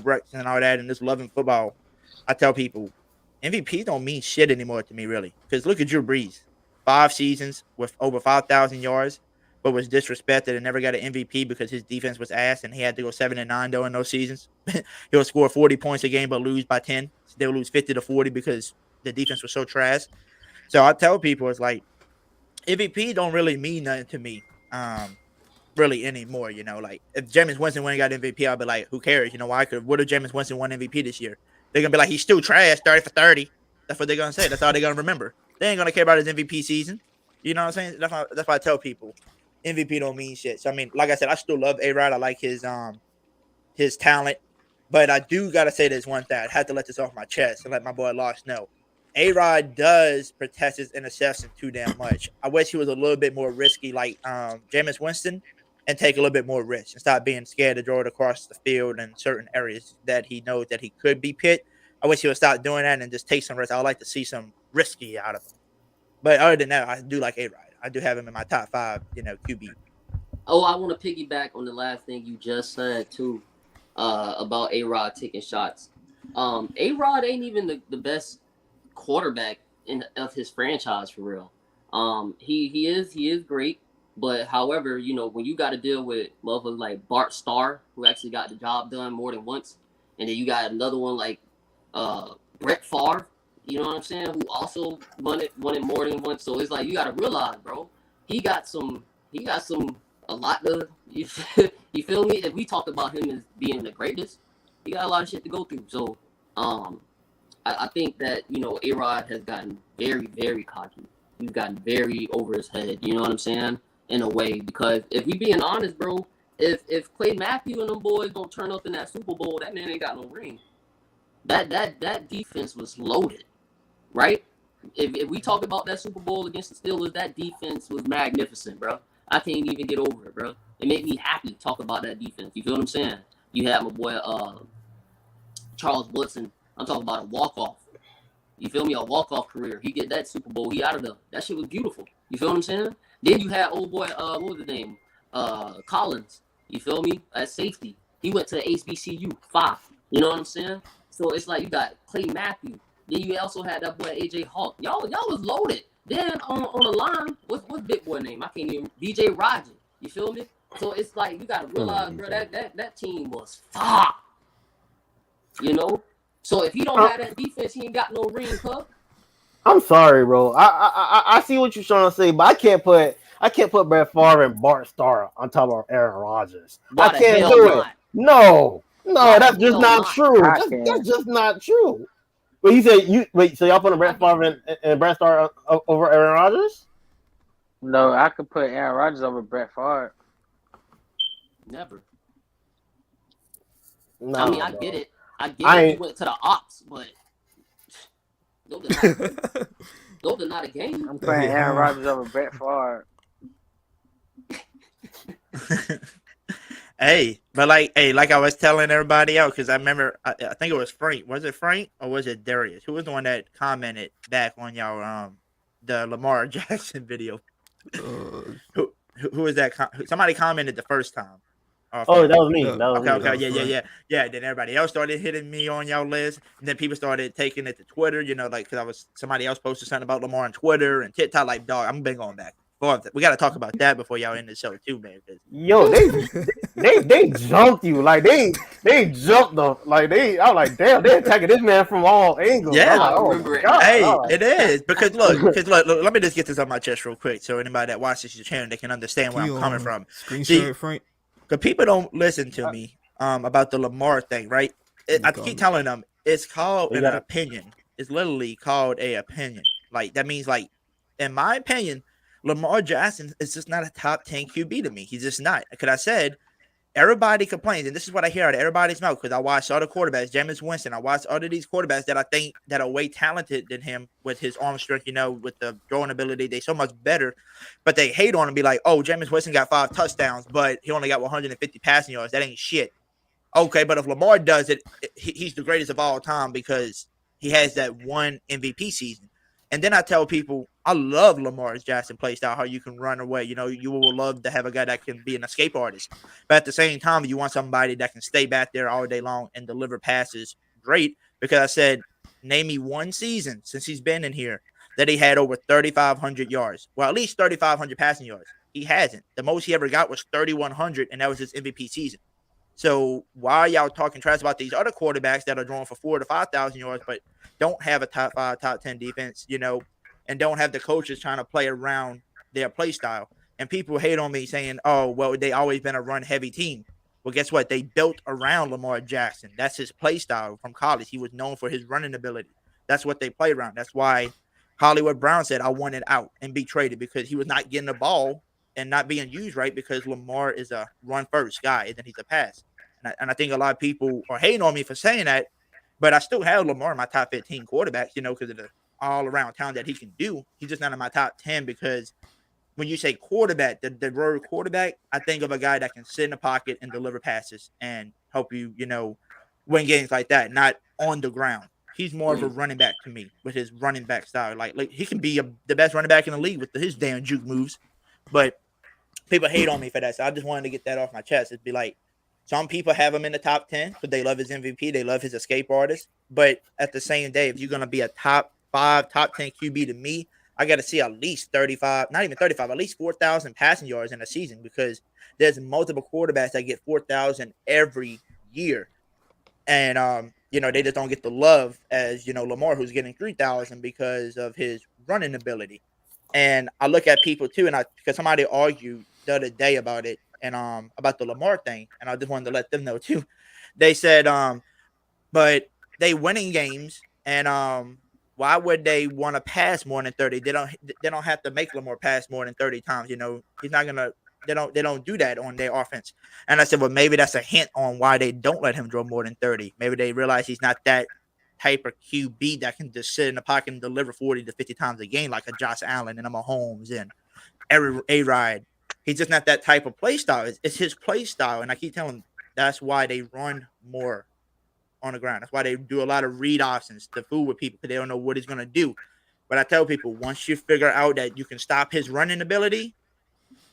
Rex and all that, and just loving football, I tell people MVPs don't mean shit anymore to me, really. Because look at Drew Brees, 5 seasons with over 5,000 yards, but was disrespected and never got an MVP because his defense was ass, and he had to go 7-9 during those seasons. He'll score 40 points a game but lose by 10. They'll lose 50-40 because the defense was so trash. So I tell people, it's like MVP don't really mean nothing to me. Really anymore, like if Jameis Winston went and got MVP, I'll be like, who cares? Why? What if Jameis Winston won MVP this year? They're gonna be like, he's still trash, 30 for 30. That's what they're gonna say. That's all they're gonna remember. They ain't gonna care about his MVP season. You know what I'm saying? That's why I tell people MVP don't mean shit. So I mean, like I said, I still love A-Rod. I like his talent, but I do gotta say this one thing. I had to let this off my chest and let my boy Lost know. A-Rod does protect his interception too damn much. I wish he was a little bit more risky, like Jameis Winston, and take a little bit more risk and stop being scared to throw it across the field in certain areas that he knows that he could be pit. I wish he would stop doing that and just take some risk. I would like to see some risky out of him. But other than that, I do like A-Rod. I do have him in my top 5, QB. Oh, I want to piggyback on the last thing you just said too, about A-Rod taking shots. A-Rod ain't even the best quarterback of his franchise for real. He is great, but however, when you got to deal with motherfuckers like Bart Starr, who actually got the job done more than once, and then you got another one like Brett Favre, you know what I'm saying, who also won it more than once. So it's like, you got to realize, bro, he got a lot of you feel me? If we talk about him as being the greatest, he got a lot of shit to go through. So I think that A-Rod has gotten very, very cocky. He's gotten very over his head. You know what I'm saying? In a way, because if we being honest, bro, if Clay Matthews and them boys don't turn up in that Super Bowl, that man ain't got no ring. That defense was loaded, right? if we talk about that Super Bowl against the Steelers, that defense was magnificent, bro. I can't even get over it, bro. It made me happy to talk about that defense. You feel what I'm saying? You had my boy Charles Woodson. I'm talking about a walk-off. You feel me? A walk-off career. He get that Super Bowl. He out of there. That shit was beautiful. You feel what I'm saying? Then you had old boy, what was the name? Collins. You feel me? At safety. He went to the HBCU 5. You know what I'm saying? So it's like you got Clay Matthews. Then you also had that boy AJ Hawk. Y'all was loaded. Then on the line, what's big boy name? I can't even. BJ Rogers. You feel me? So it's like you gotta realize, bro, that team was fire. You know? So if he don't have that defense, he ain't got no ring, huh? I'm sorry, bro. I see what you're trying to say, but I can't put Brett Favre and Bart Starr on top of Aaron Rodgers. Why I can't do it. No, that's just not true. That's just not true. But you said so y'all put Brett Favre and Brett Starr over Aaron Rodgers? No, I could put Aaron Rodgers over Brett Favre. Never. No, I mean, I get it. He went to the Ops, but those are not a game. I'm putting Aaron Rodgers over Brett Favre. But like I was telling everybody else, because I remember, I think it was Frank. Was it Frank or was it Darius? Who was the one that commented back on y'all the Lamar Jackson video? Who was that? Somebody commented the first time. That was me. Yeah. Then everybody else started hitting me on y'all list, and then people started taking it to Twitter. You know, like because somebody else posted something about Lamar on Twitter and TikTok. Like, dog, I'm been going back. We got to talk about that before y'all end the show too, man. Yo, they jumped you like they jumped them like I was like, damn, they're attacking this man from all angles. Yeah, I remember it. It is because look, let me just get this on my chest real quick, so anybody that watches your channel they can understand where I'm coming from. Screenshot, Frank. Because people don't listen to me about the Lamar thing, right? I keep telling them it's called an opinion. It's literally called a opinion. Like that means, like, in my opinion, Lamar Jackson is just not a top 10 QB to me. He's just not. Because I said everybody complains, and this is what I hear out of everybody's mouth. Because I watched other quarterbacks, Jameis Winston. I watched other these quarterbacks that I think that are way talented than him with his arm strength. You know, with the throwing ability, they so much better. But they hate on him, and be like, "Oh, Jameis Winston got 5 touchdowns, but he only got 150 passing yards. That ain't shit." Okay, but if Lamar does it, he's the greatest of all time because he has that one MVP season. And then I tell people, I love Lamar Jackson play style, how you can run away. You know, you will love to have a guy that can be an escape artist. But at the same time, you want somebody that can stay back there all day long and deliver passes. Great. Because I said, name me one season since he's been in here that he had over 3,500 yards. Well, at least 3,500 passing yards. He hasn't. The most he ever got was 3,100, and that was his MVP season. So why are y'all talking trash about these other quarterbacks that are drawing for 4,000 to 5,000 yards, but don't have a top 5, top 10 defense, you know, and don't have the coaches trying to play around their play style? And people hate on me saying, oh, well, they always been a run-heavy team. Well, guess what? They built around Lamar Jackson. That's his play style from college. He was known for his running ability. That's what they play around. That's why Hollywood Brown said, I want it out and be traded, because he was not getting the ball and not being used right, because Lamar is a run-first guy, and then he's a pass. And I think a lot of people are hating on me for saying that, but I still have Lamar in my top 15 quarterbacks, you know, because of the all-around talent that he can do. He's just not in my top 10 because when you say quarterback, the word quarterback, I think of a guy that can sit in the pocket and deliver passes and help you, you know, win games like that, not on the ground. He's more of a running back to me with his running back style. Like he can be the best running back in the league with his damn juke moves, but people hate on me for that. So I just wanted to get that off my chest. It'd be like, some people have him in the top 10 because they love his MVP. They love his escape artist. But at the same day, if you're going to be a top 5, top 10 QB to me, I got to see at least 35, not even 35, at least 4,000 passing yards in a season, because there's multiple quarterbacks that get 4,000 every year. And, you know, they just don't get the love as, you know, Lamar, who's getting 3,000 because of his running ability. And I look at people too, and because somebody argued the other day about it, and about the Lamar thing, and I just wanted to let them know too. They said, but they winning games, and why would they want to pass more than 30? They don't have to make Lamar pass more than 30 times. You know, he's not gonna. They don't do that on their offense. And I said, well, maybe that's a hint on why they don't let him draw more than 30. Maybe they realize he's not that type of QB that can just sit in the pocket and deliver 40 to 50 times a game like a Josh Allen and a Mahomes and A-Rod. He's just not that type of play style. It's his play style. And I keep telling him that's why they run more on the ground. That's why they do a lot of read options to fool with people because they don't know what he's going to do. But I tell people, once you figure out that you can stop his running ability,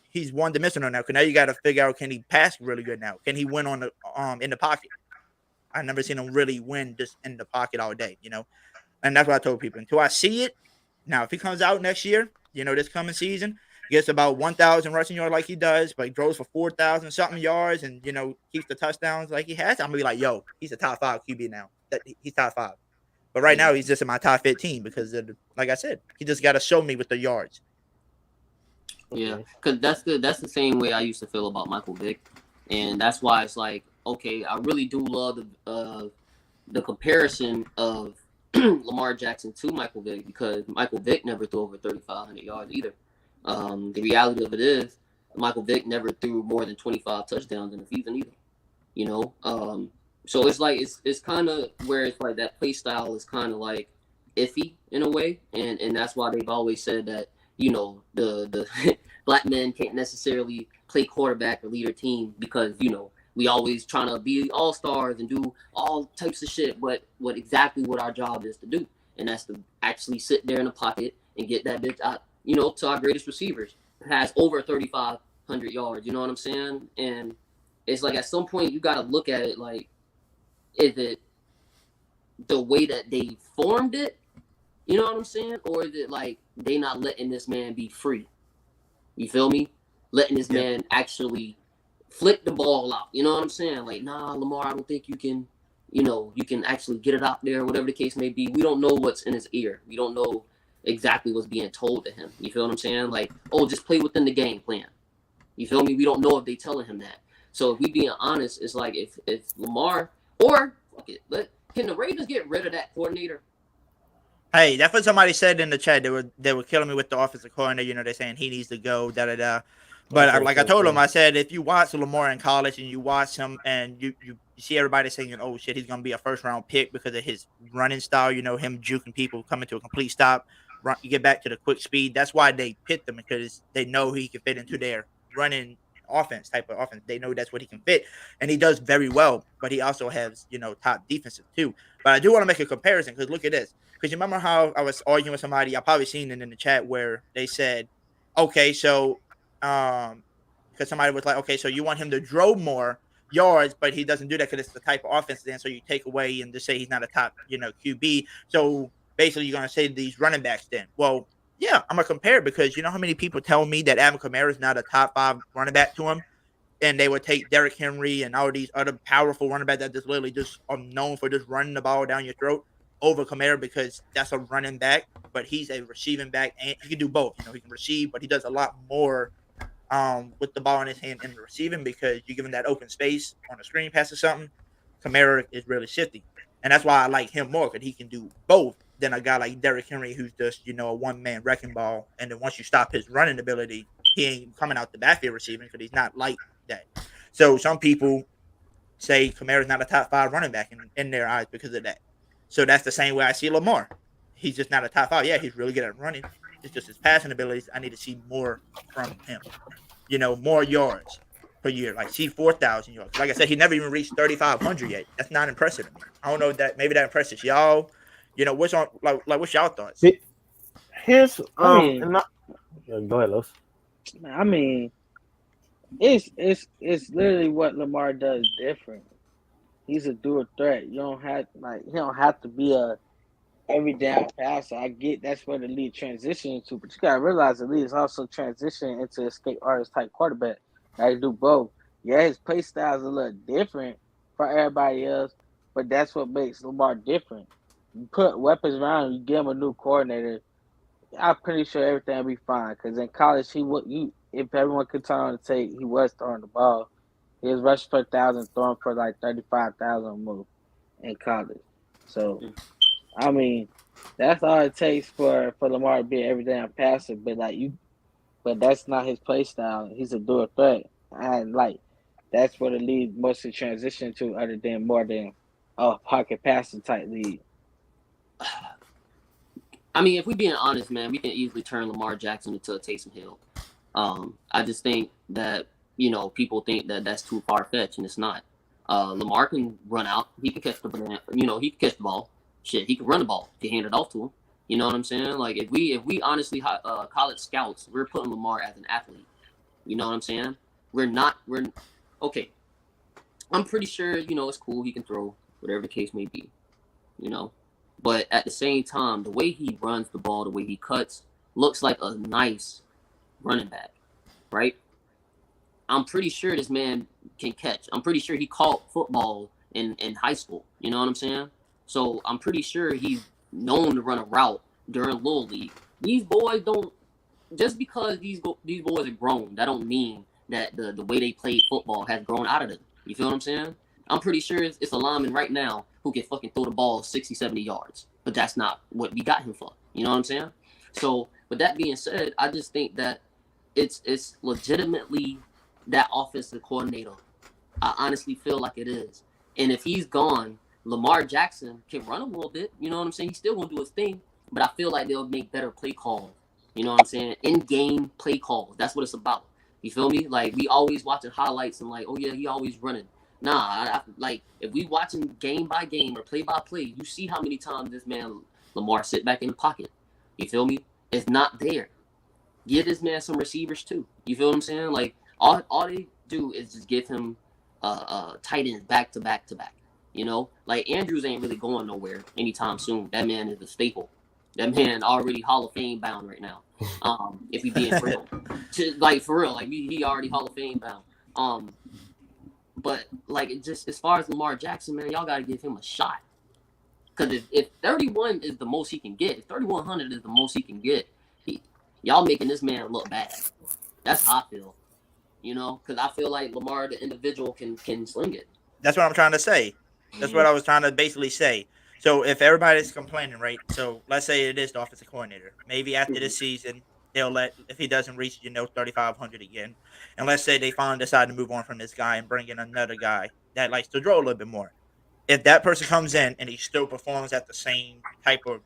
he's one-dimensional now. Because now you got to figure out, can he pass really good now? Can he win on the in the pocket? I've never seen him really win just in the pocket all day, And that's what I told people. Until I see it, now if he comes out next year, this coming season, gets about 1,000 rushing yards like he does, but he throws for 4,000 something yards and, keeps the touchdowns like he has, I'm going to be like, yo, he's a top 5 QB now. He's top 5. But right now, he's just in my top 15 because, like I said, he just got to show me with the yards. Yeah, because that's the same way I used to feel about Michael Vick. And that's why it's like, okay, I really do love the comparison of Lamar Jackson to Michael Vick because Michael Vick never threw over 3,500 yards either. The reality of it is Michael Vick never threw more than 25 touchdowns in a season either. So it's like it's kind of where it's like that play style is kind of like iffy in a way, and that's why they've always said that the black men can't necessarily play quarterback or lead a team because we always trying to be all stars and do all types of shit, but what our job is to do, and that's to actually sit there in the pocket and get that bitch out, to our greatest receivers has over 3,500 yards. You know what I'm saying? And it's like at some point you got to look at it like, is it the way that they formed it? You know what I'm saying? Or is it like they not letting this man be free? You feel me? Letting this man actually flick the ball out. You know what I'm saying? Like, nah, Lamar, I don't think you can, you can actually get it out there, whatever the case may be. We don't know what's in his ear. We don't know exactly what's being told to him. You feel what I'm saying? Like, oh, just play within the game plan. You feel me? We don't know if they telling him that. So if we being honest, it's like if Lamar or fuck it, can the Ravens get rid of that coordinator? Hey, that's what somebody said in the chat. They were killing me with the offensive coordinator. They're saying he needs to go. Da da da. But I told him, I said, if you watch Lamar in college and you watch him and you see everybody saying, oh shit, he's gonna be a first round pick because of his running style. Him juking people, coming to a complete stop, you get back to the quick speed. That's why they picked him because they know he can fit into their running type of offense. They know that's what he can fit, and he does very well. But he also has top defensive too. But I do want to make a comparison because look at this. Because you remember how I was arguing with somebody? I probably seen it in the chat where they said, okay, so because somebody was like, okay, so you want him to throw more yards, but he doesn't do that because it's the type of offense then. So you take away and just say he's not a top QB. So basically, you're gonna say these running backs then. Well, yeah, I'm gonna compare because you know how many people tell me that Alvin Kamara is not a top 5 running back to him, and they would take Derrick Henry and all these other powerful running backs that just literally just are known for just running the ball down your throat over Kamara because that's a running back, but he's a receiving back and he can do both. He can receive, but he does a lot more with the ball in his hand in the receiving because you give him that open space on a screen pass or something. Kamara is really shifty, and that's why I like him more because he can do both than a guy like Derrick Henry who's just a one-man wrecking ball. And then once you stop his running ability, he ain't coming out the backfield receiving because he's not like that. So some people say Kamara's not a top 5 running back in their eyes because of that. So that's the same way I see Lamar. He's just not a top 5. Yeah, he's really good at running. It's just his passing abilities. I need to see more from him. More yards per year. Like see 4,000 yards. Like I said, he never even reached 3,500 yet. That's not impressive to me. I don't know if that maybe that impresses y'all. What's on what's y'all thoughts? Here's go ahead, Los. I mean, it's literally what Lamar does different. He's a dual threat. He don't have to be a every down passer. I get that's where the league transition into, but you gotta realize the league is also transitioning into a escape artist type quarterback. I do both. Yeah, his play style is a little different from everybody else, but that's what makes Lamar different. You put weapons around him, you give him a new coordinator. I'm pretty sure everything will be fine. Because in college, if everyone could turn on the tape, he was throwing the ball. He was rushing for 1,000, throwing for like 35,000 more in college. So, I mean, that's all it takes for Lamar to be an everyday passer. But that's not his play style. He's a dual threat, and that's where the league mostly transitioned to, other than more than a pocket passing type league. I mean, if we're being honest, man, we can easily turn Lamar Jackson into a Taysom Hill. I just think that, people think that that's too far-fetched, and it's not. Lamar can run out. He can catch the banana. He can catch the ball. Shit, he can run the ball if you hand it off to him. You know what I'm saying? Like, if we honestly college scouts, we're putting Lamar as an athlete. You know what I'm saying? We're okay. I'm pretty sure, it's cool. He can throw, whatever the case may be, But at the same time, the way he runs the ball, the way he cuts, looks like a nice running back, right? I'm pretty sure this man can catch. I'm pretty sure he caught football in high school. You know what I'm saying? So I'm pretty sure he's known to run a route during Little League. These boys don't, just because these boys are grown, that don't mean that the way they play football has grown out of them. You feel what I'm saying? I'm pretty sure it's a lineman right now who can fucking throw the ball 60, 70 yards. But that's not what we got him for. You know what I'm saying? So, with that being said, I just think that it's legitimately that offensive coordinator. I honestly feel like it is. And if he's gone, Lamar Jackson can run a little bit. You know what I'm saying? He's still going to do his thing. But I feel like they'll make better play calls. You know what I'm saying? In-game play calls. That's what it's about. You feel me? Like, we always watching highlights and like, oh, yeah, he always running. Nah, like, if we watching game by game or play by play, you see how many times this man, Lamar, sit back in the pocket. You feel me? It's not there. Give this man some receivers, too. You feel what I'm saying? Like, all they do is just give him tight ends back to back to back. Like, Andrews ain't really going nowhere anytime soon. That man is a staple. That man already Hall of Fame bound right now. If we being real, like for real, like he already Hall of Fame bound. But like just as far as Lamar Jackson, man, y'all gotta give him a shot. Because if 31 is the most he can get, if 3,100 is the most he can get, y'all making this man look bad. That's how I feel. Because I feel like Lamar, the individual, can sling it. That's what I'm trying to say. That's what I was trying to basically say. So if everybody's complaining, right? So let's say it is the offensive coordinator. Maybe after this season, they'll if he doesn't reach, 3,500 again. And let's say they finally decide to move on from this guy and bring in another guy that likes to throw a little bit more. If that person comes in and he still performs at the same type of,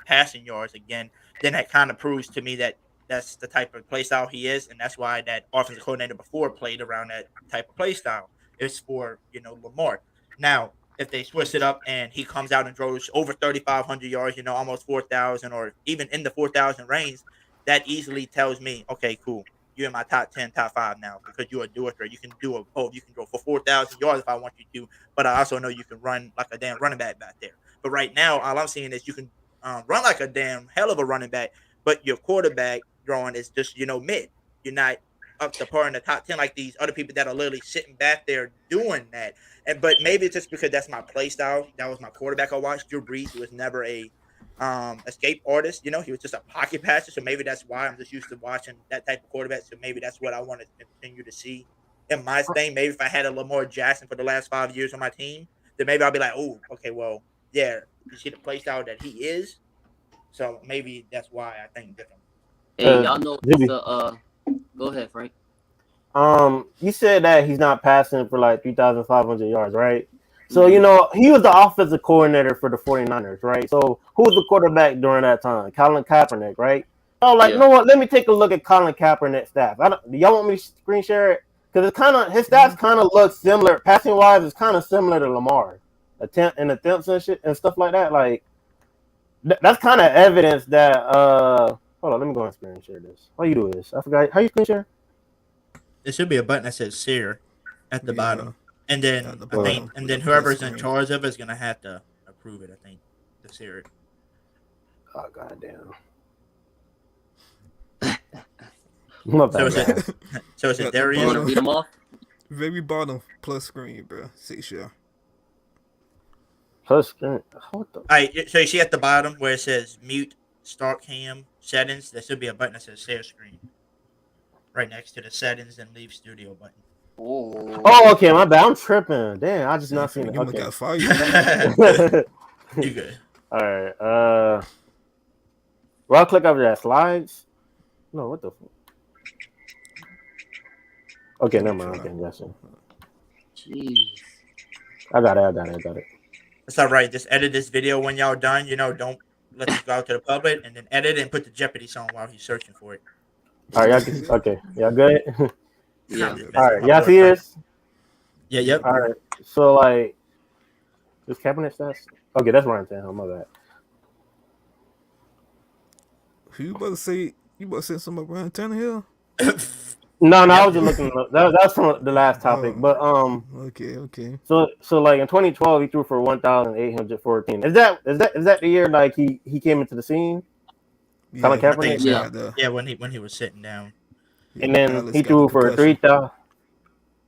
passing yards again, then that kind of proves to me that that's the type of play style he is. And that's why that offensive coordinator before played around that type of play style. It's for, Lamar. Now, if they switch it up and he comes out and throws over 3,500 yards, almost 4,000 or even in the 4,000 range, that easily tells me, okay, cool. You're in my top 10, top 5 now because you're a doer. You can do a both. You can go for 4,000 yards if I want you to, but I also know you can run like a damn running back there. But right now, all I'm seeing is you can run like a damn hell of a running back, but your quarterback drawing is just, mid. You're not up to par in the top 10 like these other people that are literally sitting back there doing that. But maybe it's just because that's my play style. That was my quarterback I watched. Drew Brees was never a escape artist. He was just a pocket passer. So maybe that's why I'm just used to watching that type of quarterback. So maybe that's what I want to continue to see in my thing. Maybe if I had a Lamar Jackson for the last 5 years on my team, then maybe I'll be like, oh, okay, well, yeah, you see the play style that he is. So maybe that's why I think different. Hey, y'all know go ahead, Frank. You said that he's not passing for like 3,500 yards, right? So, he was the offensive coordinator for the 49ers, right? So, who was the quarterback during that time? Colin Kaepernick, right? Oh, like, you know what? Let me take a look at Colin Kaepernick's stats. Do y'all want me to screen share it? Because it's kind of, his stats kind of look similar. Passing-wise, it's kind of similar to Lamar. Attempts and shit and stuff like that. Like, that's kind of evidence that, hold on, let me go and screen share this. How you do this? I forgot. How you screen share? There should be a button that says share at the bottom. And then I think, and then whoever's in charge of it is gonna have to approve it. I think to share it. Oh goddamn! So is it Darian? You want to read them off? Very bottom plus screen, bro. 6 year. Plus screen. What the? All right. So you see at the bottom where it says mute, start cam, settings. There should be a button that says share screen. Right next to the settings and leave studio button. Oh, okay, my bad. I'm tripping. Damn, I just not seen it. Okay. Got fired. You good? All right. Well, I'll click over that slides. No, what the fuck? Okay, never mind. Okay, gotcha. Jeez. I got it. It's all right. Just edit this video when y'all done. Don't let this go out to the public, and then edit it and put the Jeopardy song while he's searching for it. All right, okay, y'all good? Yeah. All right, y'all see this? Yeah, yep. All right, so like, this cabinet stats. Okay, that's Ryan Tannehill. My bad. Who you about to say? You about to say something about Ryan Tannehill? No, I Yep. was just looking. That's from the last topic, but Okay. So like in 2012, he threw for 1,814. Is that the year like he came into the scene? Yeah, Colin Kaepernick? Yeah, when he was sitting down. And then he threw for 3,000.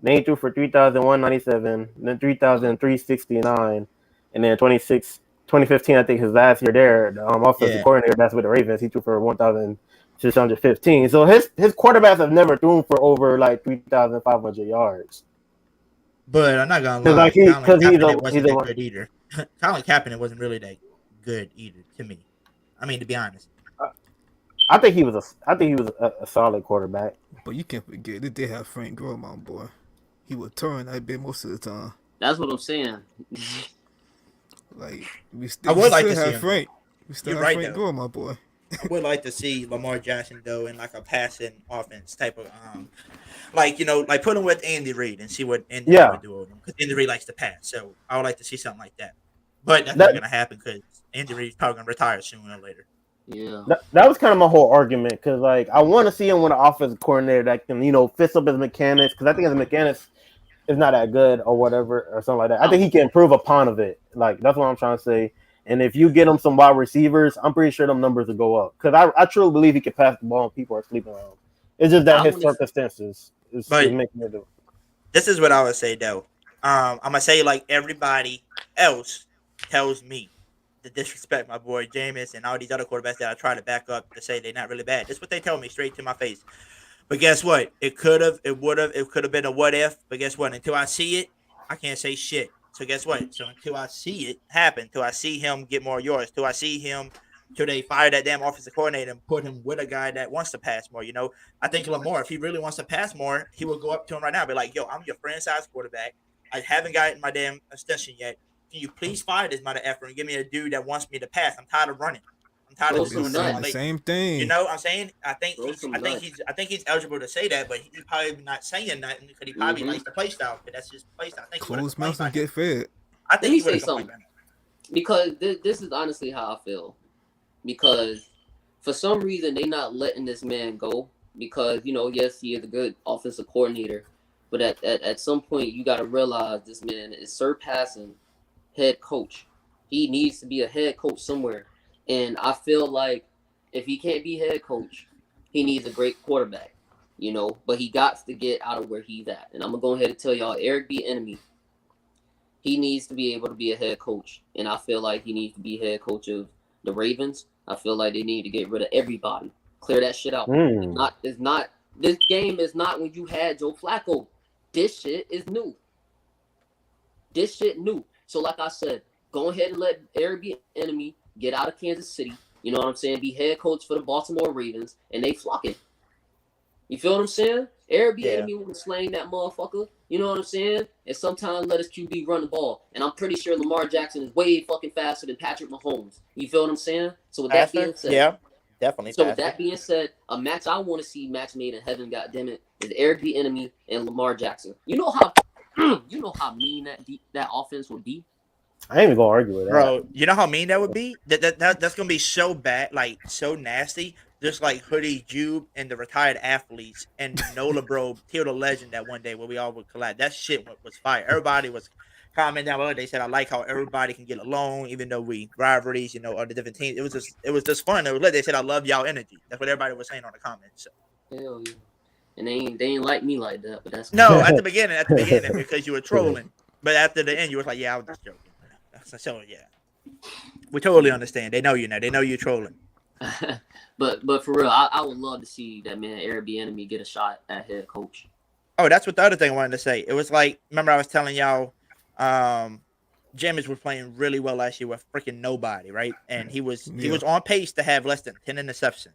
Then he threw for 3,197. Then 3,369. And then 2015, I think his last year there, the offensive coordinator, that's with the Ravens. He threw for 1,615. So his quarterbacks have never thrown for over like 3,500 yards. But I'm not gonna lie, Colin Kaepernick wasn't that good either. Colin Kaepernick wasn't really that good either to me. I mean, to be honest. I think he was a solid quarterback. But you can't forget they did have Frank Gore, my boy. He would turn that bit most of the time. That's what I'm saying. Like I would like to see him. Frank. We still have Frank Gore, my boy. I would like to see Lamar Jackson though in like a passing offense type of like put him with Andy Reid and see what Andy Reid would do with him, because Andy Reid likes to pass. So I would like to see something like that. But that's not gonna happen because Andy Reid's probably gonna retire sooner or later. Yeah, that was kind of my whole argument, because like I want to see him with an offensive coordinator that can fix up his mechanics, because I think his mechanics is not that good or whatever or something like that. I think he can improve upon of it. Like that's what I'm trying to say. And if you get him some wide receivers, I'm pretty sure them numbers will go up, because I truly believe he can pass the ball and people are sleeping on him. It's just that his circumstances is making it do. This is what I would say though. I'm gonna say like everybody else tells me to disrespect my boy Jameis and all these other quarterbacks that I try to back up to say they're not really bad. That's what they tell me straight to my face. But guess what? It could have been a what if. But guess what? Until I see it, I can't say shit. So guess what? So until I see it happen, till I see him get more yards, till I see him, till they fire that damn offensive coordinator and put him with a guy that wants to pass more. I think Lamar, if he really wants to pass more, he will go up to him right now and be like, yo, I'm your franchise quarterback. I haven't gotten my damn extension yet. Can you please fire this mother effer and give me a dude that wants me to pass? I'm tired of running. I'm tired of doing the same thing. You know what I'm saying? I think he's eligible to say that, but he's probably not saying nothing because he probably likes the play style. But that's just play style. Close mouth and get fed. I think Let me say something, because this is honestly how I feel. Because for some reason they not letting this man go. Because yes, he is a good offensive coordinator, but at some point you got to realize this man is surpassing head coach. He needs to be a head coach somewhere. And I feel like if he can't be head coach, he needs a great quarterback, but he got to get out of where he's at. And I'm going to go ahead and tell y'all, Eric Bieniemy, he needs to be able to be a head coach. And I feel like he needs to be head coach of the Ravens. I feel like they need to get rid of everybody. Clear that shit out. It's not this game is not when you had Joe Flacco. This shit is new. This shit new. So like I said, go ahead and let Eric Bieniemy get out of Kansas City. You know what I'm saying? Be head coach for the Baltimore Ravens, and they flocking. You feel what I'm saying? Eric Bieniemy was slaying that motherfucker. You know what I'm saying? And sometimes let his QB run the ball. And I'm pretty sure Lamar Jackson is way fucking faster than Patrick Mahomes. You feel what I'm saying? So with that being said, yeah, definitely. So with that being said, a match I want to see match made in heaven, goddammit, is Eric Bieniemy and Lamar Jackson. You know how mean that offense would be. I ain't even gonna argue with that, bro. You know how mean that would be? That's gonna be so bad, like so nasty. Just like HoodieJube and the retired athletes and Nola Bro, Till the Legend that one day where we all would collide. That shit was fire. Everybody was commenting down below. They said I like how everybody can get along, even though we rivalries, or the different teams. It was just fun. It was lit. They said I love y'all energy. That's what everybody was saying on the comments. So. Hell yeah. And they ain't like me like that, but that's no at the beginning because you were trolling. But after the end you were like, yeah, I was just joking. So yeah. We totally understand. They know you now. They know you're trolling. But for real, I would love to see that man Eric Bieniemy get a shot at head coach. Oh, that's what the other thing I wanted to say. It was like, remember I was telling y'all, Jameis was playing really well last year with freaking nobody, right? And he was on pace to have less than 10 interceptions.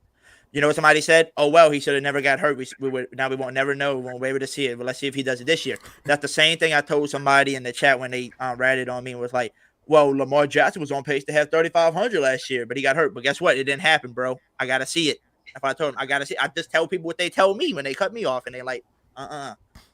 You know what somebody said? Oh well, he should have never got hurt. We won't never know. We won't be able to see it. But let's see if he does it this year. That's the same thing I told somebody in the chat when they ratted on me and was like, Well, Lamar Jackson was on pace to have 3,500 last year, but he got hurt. But guess what? It didn't happen, bro. I gotta see it. If I told him I gotta see, I just tell people what they tell me when they cut me off, and they like,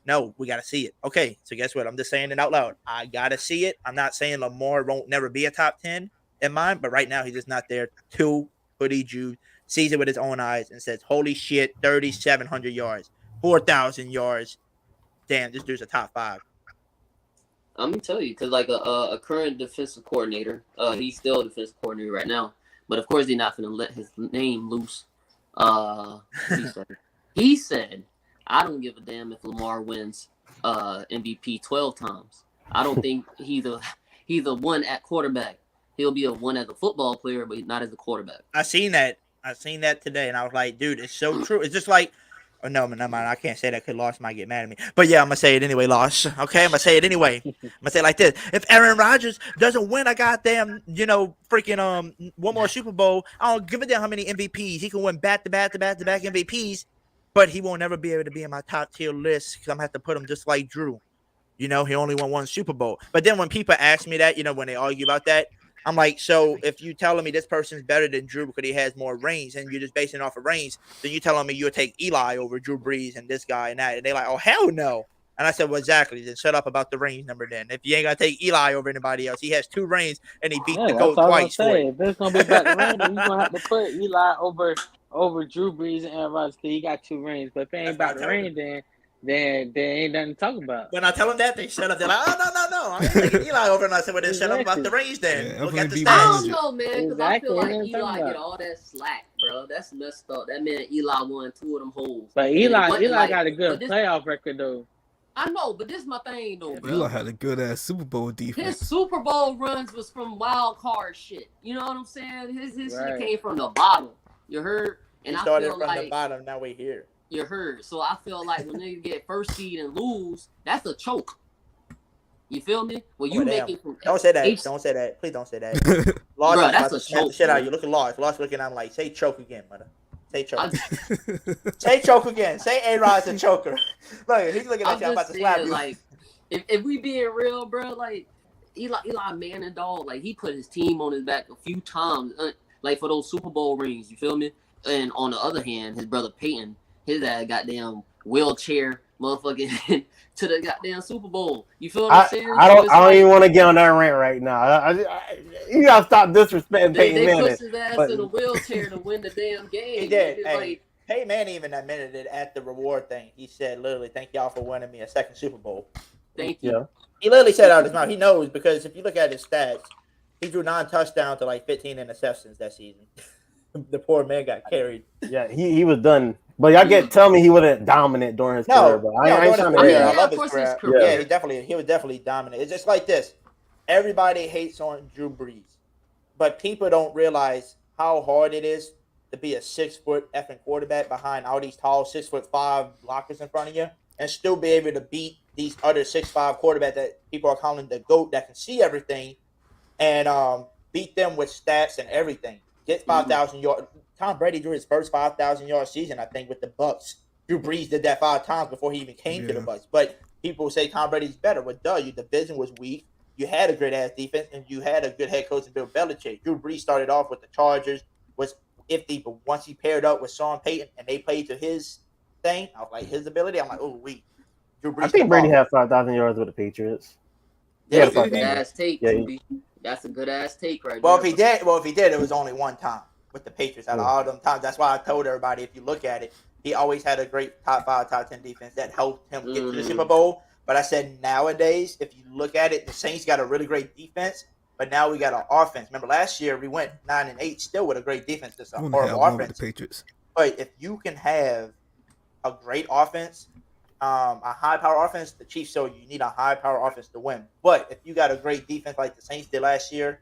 no, we gotta see it. Okay, so guess what? I'm just saying it out loud. I gotta see it. I'm not saying Lamar won't never be a top 10 in mine, but right now he's just not there. HoodieJube sees it with his own eyes and says, "Holy shit, 3,700 yards, 4,000 yards. Damn, this dude's a top 5." I'm gonna tell you, because like a current defensive coordinator, he's still a defensive coordinator right now, but of course they're not gonna let his name loose. He said, "I don't give a damn if Lamar wins MVP 12 times. I don't think he's a one at quarterback. He'll be a one as a football player, but not as a quarterback." I seen that today, and I was like, dude, it's so true. It's just like, oh no, never mind. I can't say that because Loss might get mad at me. But yeah, I'm gonna say it anyway, Loss. Okay, I'm gonna say it anyway. I'm gonna say it like this: if Aaron Rodgers doesn't win a goddamn, freaking one more Super Bowl, I don't give a damn how many MVPs he can win back to back MVPs, but he won't ever be able to be in my top tier list because I'm gonna have to put him just like Drew. He only won one Super Bowl. But then when people ask me that, when they argue about that, I'm like, so if you telling me this person's better than Drew because he has more rings and you're just basing it off of rings, then you telling me you'll take Eli over Drew Brees and this guy and that. And they're like, oh, hell no. And I said, well, exactly. Then shut up about the rings number then. If you ain't going to take Eli over anybody else, he has 2 rings and he beat the GOAT twice. If it's going to be about the ring, then you're going to have to put Eli over Drew Brees and Aaron Rodgers because he got 2 rings. But if it ain't about the ring, then ain't nothing to talk about. When I tell them that, they shut up. They're like, oh, no. I'm taking Eli over. And I said, well, then shut up about the range then. Yeah, look at the I stats. don't know, man, because I feel like Exactly. Eli get all that slack, bro. That's messed up. That man Eli won 2 of them holes. But Eli got a good playoff record, though. I know, but this is my thing, though, bro. Eli had a good ass Super Bowl defense. His Super Bowl runs was from wild card shit. You know what I'm saying? His Right. shit came from the bottom. You heard? And He I started feel from like the bottom. Now we're here. you heard. So I feel like when they get first seed and lose, that's a choke. You feel me? Well, you make it from Don't say that. Don't say that. Please don't say that. Lost Bro, is that's about to a smack the choke, shit out bro. of you. Look at Lost. Lost looking at him like, say choke again, mother. Say choke. Say choke again. Say A-Rod's a choker. Look, he's looking at you. I'm about to slap you. Like, if we being real, bro, like Eli man and dog, like he put his team on his back a few times, like for those Super Bowl rings. You feel me? And on the other hand, his brother Peyton, his ass goddamn wheelchair motherfucking to the goddamn Super Bowl. You feel what I'm saying? I don't even want to get on that rant right now. You gotta stop disrespecting Peyton Manning. They pushed his ass in a wheelchair to win the damn game. He did. It's Hey, like, Peyton Manning even admitted it at the reward thing. He said, literally, thank y'all for winning me a second Super Bowl. thank you. Yeah. He literally said out of his mouth. He knows because if you look at his stats, he drew 9 touchdowns to like 15 interceptions that season. The poor man got carried. Yeah, he was done. But y'all tell me he wasn't dominant during his career. But I ain't trying to hear I that. love his career. Yeah, Yeah. he was definitely dominant. It's just like this. Everybody hates on Drew Brees, but people don't realize how hard it is to be a 6-foot effing quarterback behind all these tall 6'5" blockers in front of you and still be able to beat these other 6'5" quarterbacks that people are calling the GOAT that can see everything and beat them with stats and everything. Get 5,000 yards. Tom Brady drew his first 5,000 yard season, I think, with the Bucks. Drew Brees did that 5 times before he even came to the Bucks. But people say Tom Brady's better. Well, duh, your division was weak. You had a great ass defense, and you had a good head coach in Bill Belichick. Drew Brees started off with the Chargers, was iffy, but once he paired up with Sean Payton and they played to his thing, I was like, his ability, I'm like, oh, we. Drew Brees. I think Brady had 5,000 yards with the Patriots. Yeah, that's a good ass take. That's a good ass take right there. If he did, it was only one time with the Patriots out of all them times. That's why I told everybody, if you look at it, he always had a great top 5, top 10 defense that helped him get to the Super Bowl. But I said nowadays, if you look at it, the Saints got a really great defense, but now we got an offense. Remember last year we went 9-8 still with a great defense. It's a horrible offense. The Patriots. But if you can have a great offense, a high power offense, the Chiefs show you need a high power offense to win. But if you got a great defense like the Saints did last year,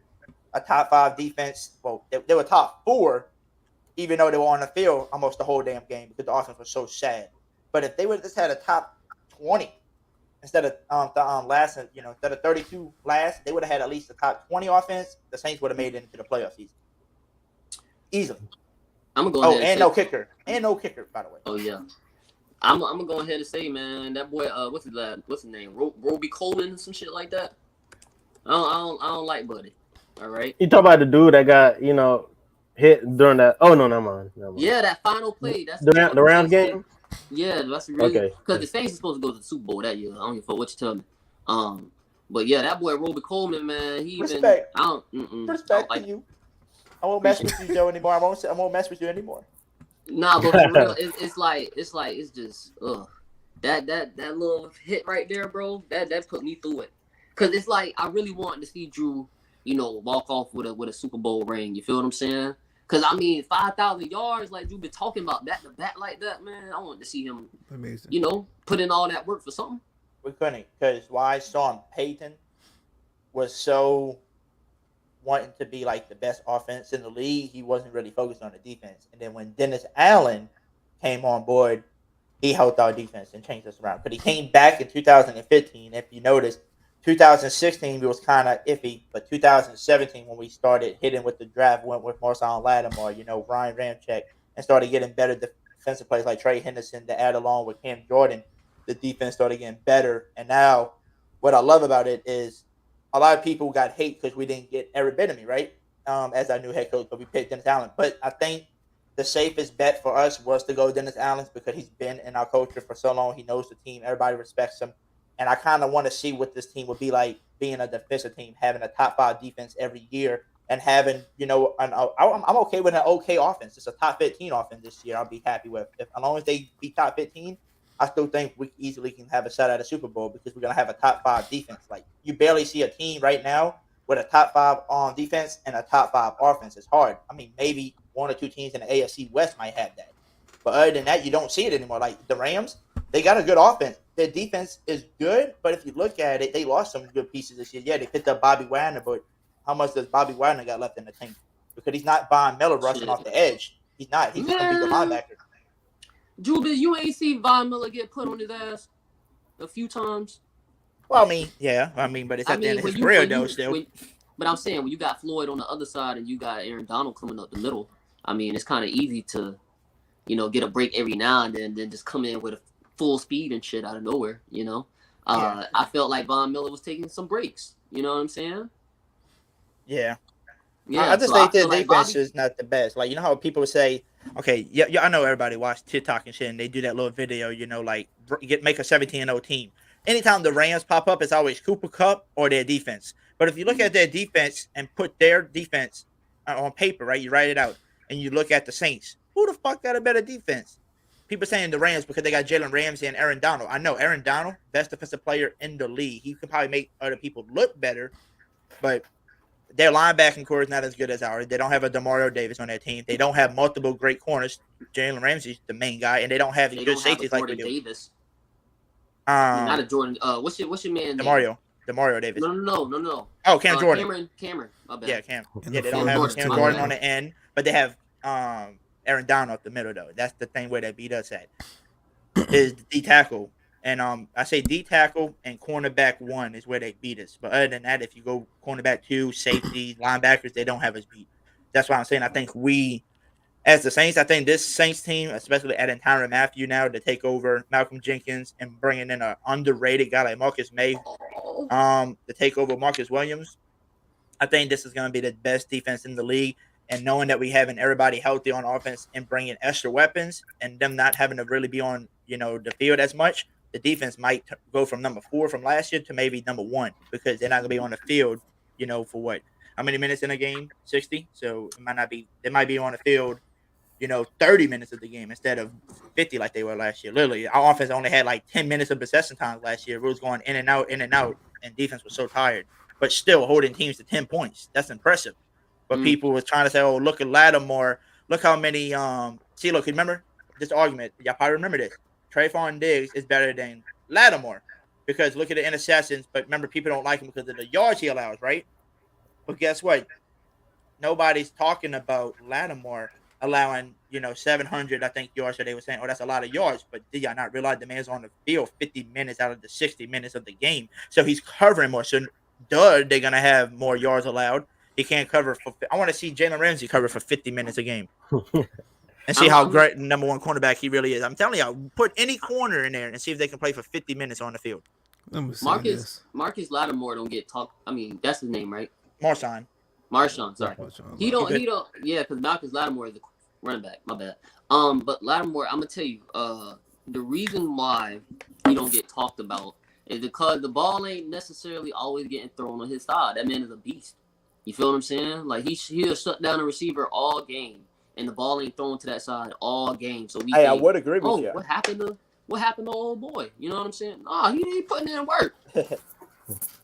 a top 5 defense, well, they were top 4, even though they were on the field almost the whole damn game because the offense was so sad. But if they would have just had a top 20 instead of instead of 32 last, they would have had at least a top 20 offense. The Saints would have made it into the playoff season easily. I'm gonna go ahead. No kicker, by the way. Oh yeah. I'm gonna go ahead and say, man, that boy, what's his name? Roby Coleman, some shit like that. I don't like Buddy. All right. You talk about the dude that got hit during that. Oh no, never mind. Yeah, that final play. That's The, the the one the Rams Saints did. game. Yeah, that's really Okay. because the Saints are supposed to go to the Super Bowl that year. I don't give a fuck what you tell me. But yeah, that boy Robert Coleman, man, he Respect. I don't Respect like to you. I won't mess with you, Joe, anymore. I won't mess with you anymore. Nah, but for real, it's just that little hit right there, bro. That put me through it. Cause it's like I really wanted to see Drew, walk off with a Super Bowl ring. You feel what I'm saying? Cause I mean, 5,000 yards, like Drew been talking about back to back like that, man. I wanted to see him, Amazing. Put in all that work for something. We couldn't, because why Sean Payton was so wanting to be like the best offense in the league, he wasn't really focused on the defense. And then when Dennis Allen came on board, he helped our defense and changed us around. But he came back in 2015. If you notice, 2016 was kind of iffy, but 2017 when we started hitting with the draft, went with Marcel Lattimore, Ryan Ramczyk, and started getting better defensive players like Trey Henderson to add along with Cam Jordan. The defense started getting better, and now what I love about it is a lot of people got hate because we didn't get Eric Bieniemy, right, as our new head coach, but we picked Dennis Allen. But I think the safest bet for us was to go Dennis Allen because he's been in our culture for so long. He knows the team. Everybody respects him. And I kind of want to see what this team would be like being a defensive team, having a top 5 defense every year and having, I'm okay with an okay offense. It's a top 15 offense this year. I'll be happy with. As long as they be top 15, I still think we easily can have a shot at a Super Bowl because we're going to have a top 5 defense. Like, you barely see a team right now with a top 5 on defense and a top 5 offense. It's hard. I mean, maybe 1 or 2 teams in the AFC West might have that. But other than that, you don't see it anymore. Like the Rams, they got a good offense. Their defense is good, but if you look at it, they lost some good pieces this year. Yeah, they picked up Bobby Wagner, but how much does Bobby Wagner got left in the tank? Because he's not Von Miller rushing off the edge. He's not. He's just going to be the linebacker. Juba, you ain't seen Von Miller get put on his ass a few times. Well, I mean, yeah. But it's at the end of his career, though, still. But I'm saying, when you got Floyd on the other side and you got Aaron Donald coming up the middle, I mean, it's kind of easy to, get a break every now and then just come in with a full speed and shit out of nowhere, Yeah. I felt like Von Miller was taking some breaks. You know what I'm saying? Yeah. Yeah, I just think their defense is not the best. Like, how people say, okay, yeah, I know everybody watch TikTok and shit, and they do that little video, like make a 17-0 team. Anytime the Rams pop up, it's always Cooper Kupp or their defense. But if you look at their defense and put their defense on paper, right, you write it out, and you look at the Saints, who the fuck got a better defense? People saying the Rams because they got Jalen Ramsey and Aaron Donald. I know Aaron Donald, best defensive player in the league. He can probably make other people look better, but their linebacking core is not as good as ours. They don't have a Demario Davis on their team. They don't have multiple great corners. Jalen Ramsey's the main guy, and they don't have good safeties like we do. Davis. Not a Jordan. What's your man? Demario Davis. No. Oh, Cam Jordan. Cameron. My bad. Yeah, Cam. Yeah, they don't have Cam Jordan on the end, but they have Aaron Donald up the middle though. That's the thing where they beat us at. Is the D tackle. And I say D tackle and cornerback 1 is where they beat us. But other than that, if you go cornerback 2, safety, linebackers, they don't have us beat. That's why I'm saying I think we, as the Saints, I think this Saints team, especially adding Tyrann Mathieu now to take over Malcolm Jenkins and bringing in an underrated guy like Marcus May to take over Marcus Williams, I think this is going to be the best defense in the league. And knowing that we having everybody healthy on offense and bringing extra weapons and them not having to really be on, the field as much, the defense might go from number 4 from last year to maybe number 1 because they're not going to be on the field, for what? How many minutes in a game? 60. So it might not be. They might be on the field, 30 minutes of the game instead of 50 like they were last year. Literally, our offense only had like 10 minutes of possession time last year. It was going in and out, and defense was so tired. But still holding teams to 10 points. That's impressive. But people was trying to say, oh, look at Lattimore. Look how many look, remember this argument. Y'all probably remember this. Trayvon Diggs is better than Lattimore because look at the interceptions. But remember, people don't like him because of the yards he allows, right? But guess what? Nobody's talking about Lattimore allowing, 700, I think, yards. So they were saying, oh, that's a lot of yards. But did y'all not realize the man's on the field 50 minutes out of the 60 minutes of the game? So he's covering more. So, they're going to have more yards allowed. He can't cover for. I want to see Jalen Ramsey cover for 50 minutes a game. And see how great number 1 cornerback he really is. I'm telling you, put any corner in there and see if they can play for 50 minutes on the field. Let me see Marcus this. Marcus Lattimore don't get talked. I mean, that's his name, right? Marshawn. Marshawn, sorry. He don't. Yeah, because Marcus Lattimore is the running back. My bad. But Lattimore, I'm gonna tell you, the reason why he don't get talked about is because the ball ain't necessarily always getting thrown on his side. That man is a beast. You feel what I'm saying? Like he'll shut down a receiver all game, and the ball ain't thrown to that side all game. So we Hey, I think, would agree with you. what happened to old boy? You know what I'm saying? Nah, he ain't putting in work.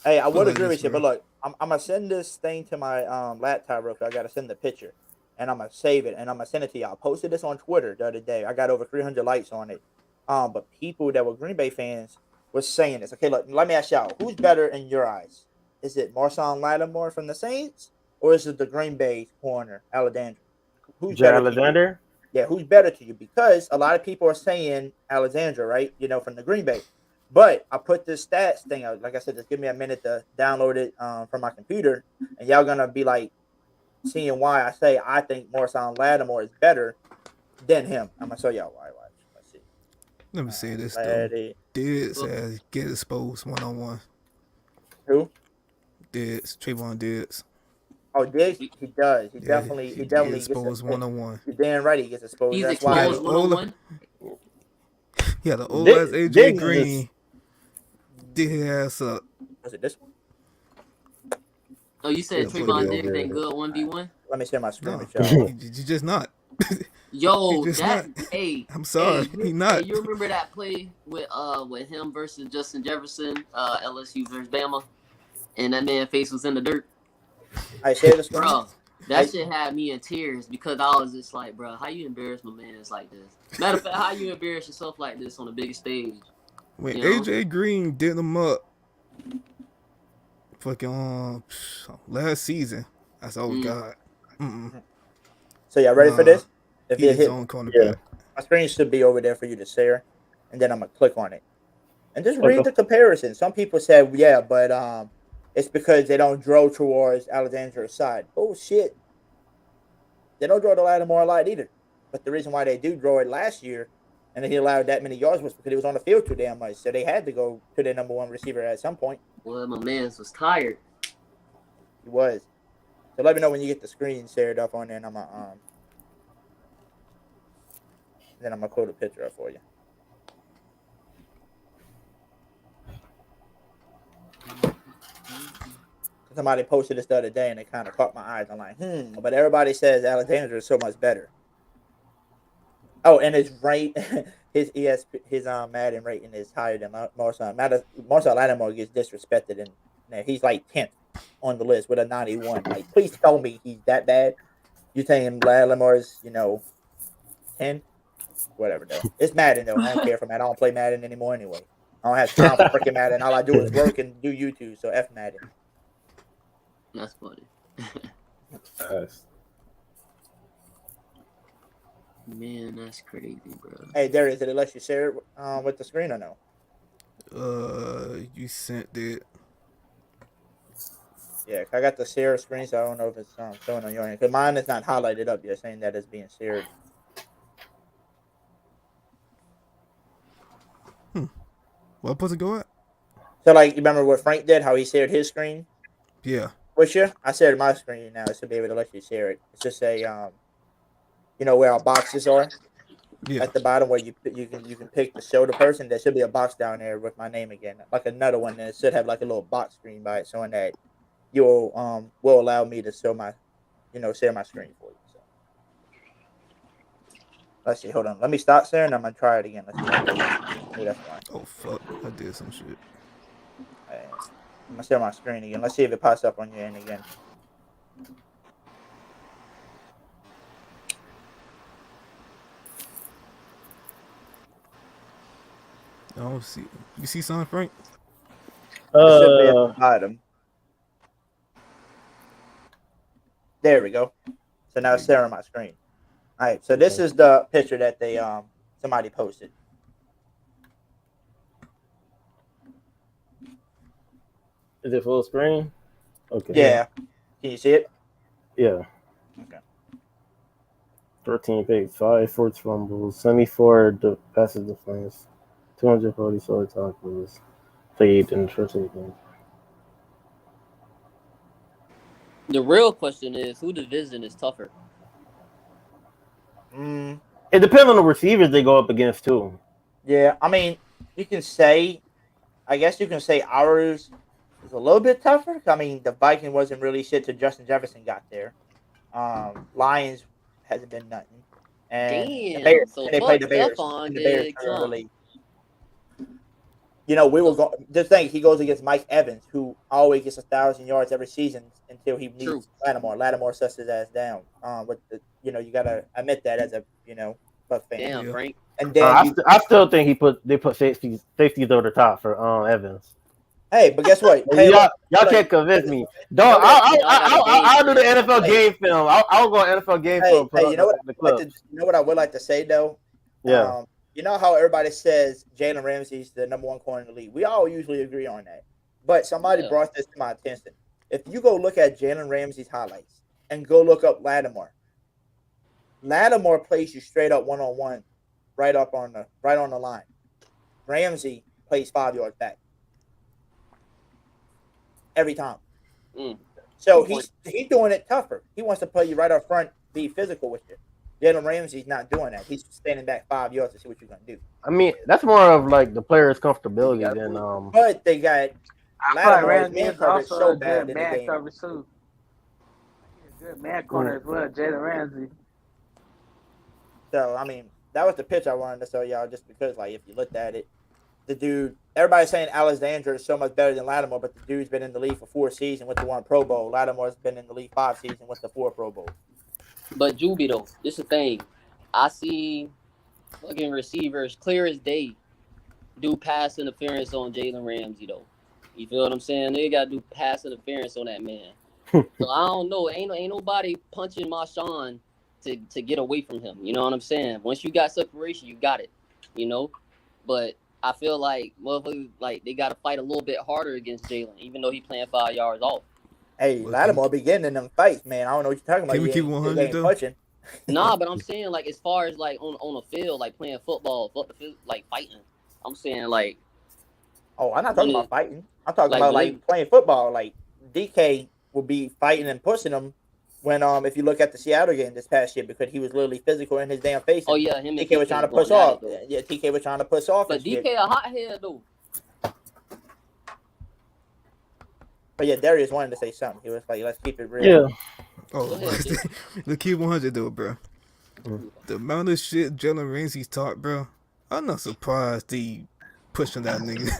Hey, I would like agree this, with you, bro. but look, I'm gonna send this thing to my laptop real quick. I gotta send the picture, and I'm gonna save it, and I'm gonna send it to y'all. I posted this on Twitter the other day. I got over 300 likes on it. But people that were Green Bay fans was saying this. Okay, look, let me ask y'all, who's better in your eyes? Is it Marshawn Lattimore from the Saints, or is it the Green Bay corner, Alexander? Who's Jay better to you? Alexander. Yeah, who's better to you? Because a lot of people are saying Alexandra, right? You know, from the Green Bay. But I put this stats thing out. Like I said, just give me a minute to download it from my computer, and y'all gonna be like seeing why I say I think Marshawn Lattimore is better than him. I'm gonna show y'all why. Watch. Let's see. Let me see this though. Laddie. Diggs says get exposed 1-on-1. Who? Diggs, Trayvon Diggs. Oh, Diggs. He does. He Yeah, definitely. he He gets definitely exposed 1-on-1. You're damn right. He gets exposed. He's That's why. exposed one-on-one. Yeah, the old ass AJ Diggs Green did his ass up. Was it this one? Oh, you said Yeah, put it Trayvon in. Diggs ain't good 1v1? Let me share my screen No, with y'all. he just not. Yo, He just that not. hey, I'm sorry, he not. Hey, you remember that play with him versus Justin Jefferson, LSU versus Bama, and that man's face was in the dirt, I share the screen. bro. That shit had me in tears because I was just like, bro, how you embarrass my man's like this? Matter of fact, how you embarrass yourself like this on the biggest stage? When You know? AJ Green did him up, fucking last season, I said, oh God. So y'all ready for this? If He it his hit, own cornerback. my screen should be over there for you to share, and then I'm gonna click on it and just read Okay. the comparison. Some people said, yeah, but it's because they don't draw towards Alexander's side. Bullshit. They don't draw the Lattimore a lot either. But the reason why they do draw it last year, and he allowed that many yards was because he was on the field too damn much. So they had to go to their number one receiver at some point. Well, my man's was tired. He was. So let me know when you get the screen shared up on there, and I'm gonna then I'm gonna quote a picture up for you. Somebody posted this the other day, and it kind of caught my eyes. I'm like, but everybody says Alexander is so much better. Oh, and his rate, his Madden rating is higher than Marshawn. Marshawn Lattimore gets disrespected, and he's like 10th on the list with a 91. Like, please tell me he's that bad. You saying Lattimore's, 10? Whatever, though. It's Madden, though. I don't care for Madden. I don't play Madden anymore anyway. I don't have time for freaking Madden. All I do is work and do YouTube, so F Madden. That's funny. Man, that's crazy, bro. Hey, Darius, did it let you share it with the screen or no? You sent it. Yeah, I got the share screen, so I don't know if it's showing on your end. Because mine is not highlighted up yet, saying that it's being shared. What supposed to go at? So, like, you remember what Frank did, how he shared his screen? Yeah. With you? I shared my screen now. It should be able to let you share it. It's just a, where our boxes are? Yeah. At the bottom where you can pick to show the person. There should be a box down there with my name again. Like another one that should have like a little box screen by it showing that you'll will allow me to show my, share my screen for you. So let's see. Hold on. Let me stop sharing. I'm gonna try it again. Let's see. Oh, that's fine. Oh fuck! I did some shit. Right. I'm gonna share my screen again. Let's see if it pops up on your end again. I don't see. You see something, Frank? It should be at the bottom. There we go. So now it's sharing my screen. All right. So this is the picture that they somebody posted. Is it full screen? Okay. Yeah. Can you see it? Yeah. Okay. 13 picks, 5 forced fumbles, 74 passive defense, 240 solo tackles, played in the first season. The real question is who division is tougher? Mm, It depends on the receivers they go up against too. yeah, I mean, you can say, I guess you can say ours is a little bit tougher. I mean, the Viking wasn't really shit till Justin Jefferson got there. Lions hasn't been nothing, and the Damn. Bears, So and they played fuck the Bears, Stephon and the Bears did are come. really. You know, we were So going. Just think, he goes against Mike Evans, who always gets 1,000 yards every season until he true. meets Lattimore. Lattimore shuts his ass down. With the, you gotta admit that as a Buck fan. Damn, Yeah. Frank. And then you, I still think they put safeties over the top for Evans. hey, but guess what? Hey, look, Y'all look, can't convince me. you Dog, know what? Y'all got a game I'll do the plan. NFL Hey, game film. I'll go NFL game film. Put hey, up you know what? the Like to, clips. you know what I would like to say though. Yeah. You know how everybody says Jalen Ramsey's the number one corner in the league. We all usually agree on that. But somebody Yeah. brought this to my attention. If you go look at Jalen Ramsey's highlights and go look up Lattimore, Lattimore plays you straight up 1-on-1, right on the line. Ramsey plays 5 yards back every time. Mm. So Good point. he's doing it tougher. He wants to play you right up front, be physical with you. Jalen Ramsey's not doing that. He's standing back 5 yards to see what you're gonna do. I mean, that's more of like the player's You comfortability got a than point. But they got I feel like Lattimore's Ramsey man is coverage also so a bad good in the man game. cover too. He's a good man corner as well, Jalen Ramsey. So I mean, that was the pitch I wanted to show y'all, just because like if you looked at it, the dude, everybody's saying Alexander is so much better than Lattimore, but the dude's been in the league for 4 seasons with the 1 Pro Bowl. Lattimore's been in the league 5 seasons with the 4 Pro Bowls. But Juby though, this is the thing. I see fucking receivers clear as day do pass interference on Jalen Ramsey though. You feel what I'm saying? They gotta do pass interference on that man. So I don't know. Ain't nobody punching Marshawn to get away from him. You know what I'm saying? Once you got separation, you got it. You know? But I feel like motherfuckers like they gotta fight a little bit harder against Jalen, even though he playing 5 yards off. Hey, Well, Lattimore be getting in them fights, man. I don't know what you're talking about. can we You keep ain't, you 100 ain't though? punching. Nah, but I'm saying like as far as like on the field, like playing football, like fighting. I'm saying like Oh, I'm not when talking it about fighting. I'm talking like about when like playing football. Like DK will be fighting and pushing him when if you look at the Seattle game this past year, because he was literally physical in his damn face. oh And yeah, him and TK was TK trying was to push going at it off. though. Yeah, TK was trying to push off and But shit. DK a hothead though. But yeah, Darius wanted to say something. He was like, "Let's keep it real." yeah. Oh, Go ahead, Jay. let's keep 100 though, bro. Mm. The amount of shit Jalen Ramsey's taught, bro. I'm not surprised he pushing that nigga,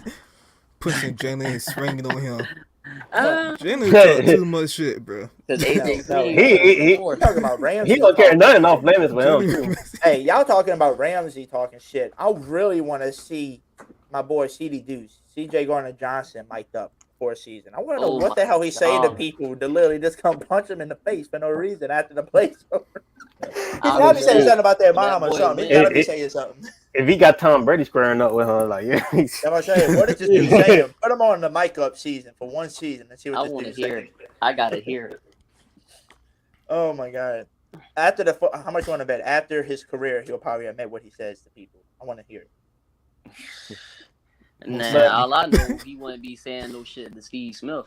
pushing Jalen and swinging on him. Jalen talk too much shit, bro. Because No, AJ no, Green no. was he You fourth. talking about he Ramsey don't care talking nothing off shit? limits with him Jalen too. Ramsey. Hey, y'all talking about Ramsey talking shit. I really want to see my boy CD Deuce, CJ Garner Johnson, mic'd up for a season. I want to know Oh what my the hell he's saying to god. people to literally just come punch him in the face for no reason after the play's over. He's I'll gotta be be saying damned. something about their But that mom or boy something. He's went. gotta be saying something. If he got Tom Brady squaring up with him, like yeah, That's what I'm saying. What is this dude saying? Put him on the mic up season for 1 season and see what I this want to dude's hear saying. it. I gotta hear it. Oh my god. After how much you want to bet? After his career, he'll probably admit what he says to people. I want to hear it. Nah, all I know he wouldn't be saying no shit to Steve Smith.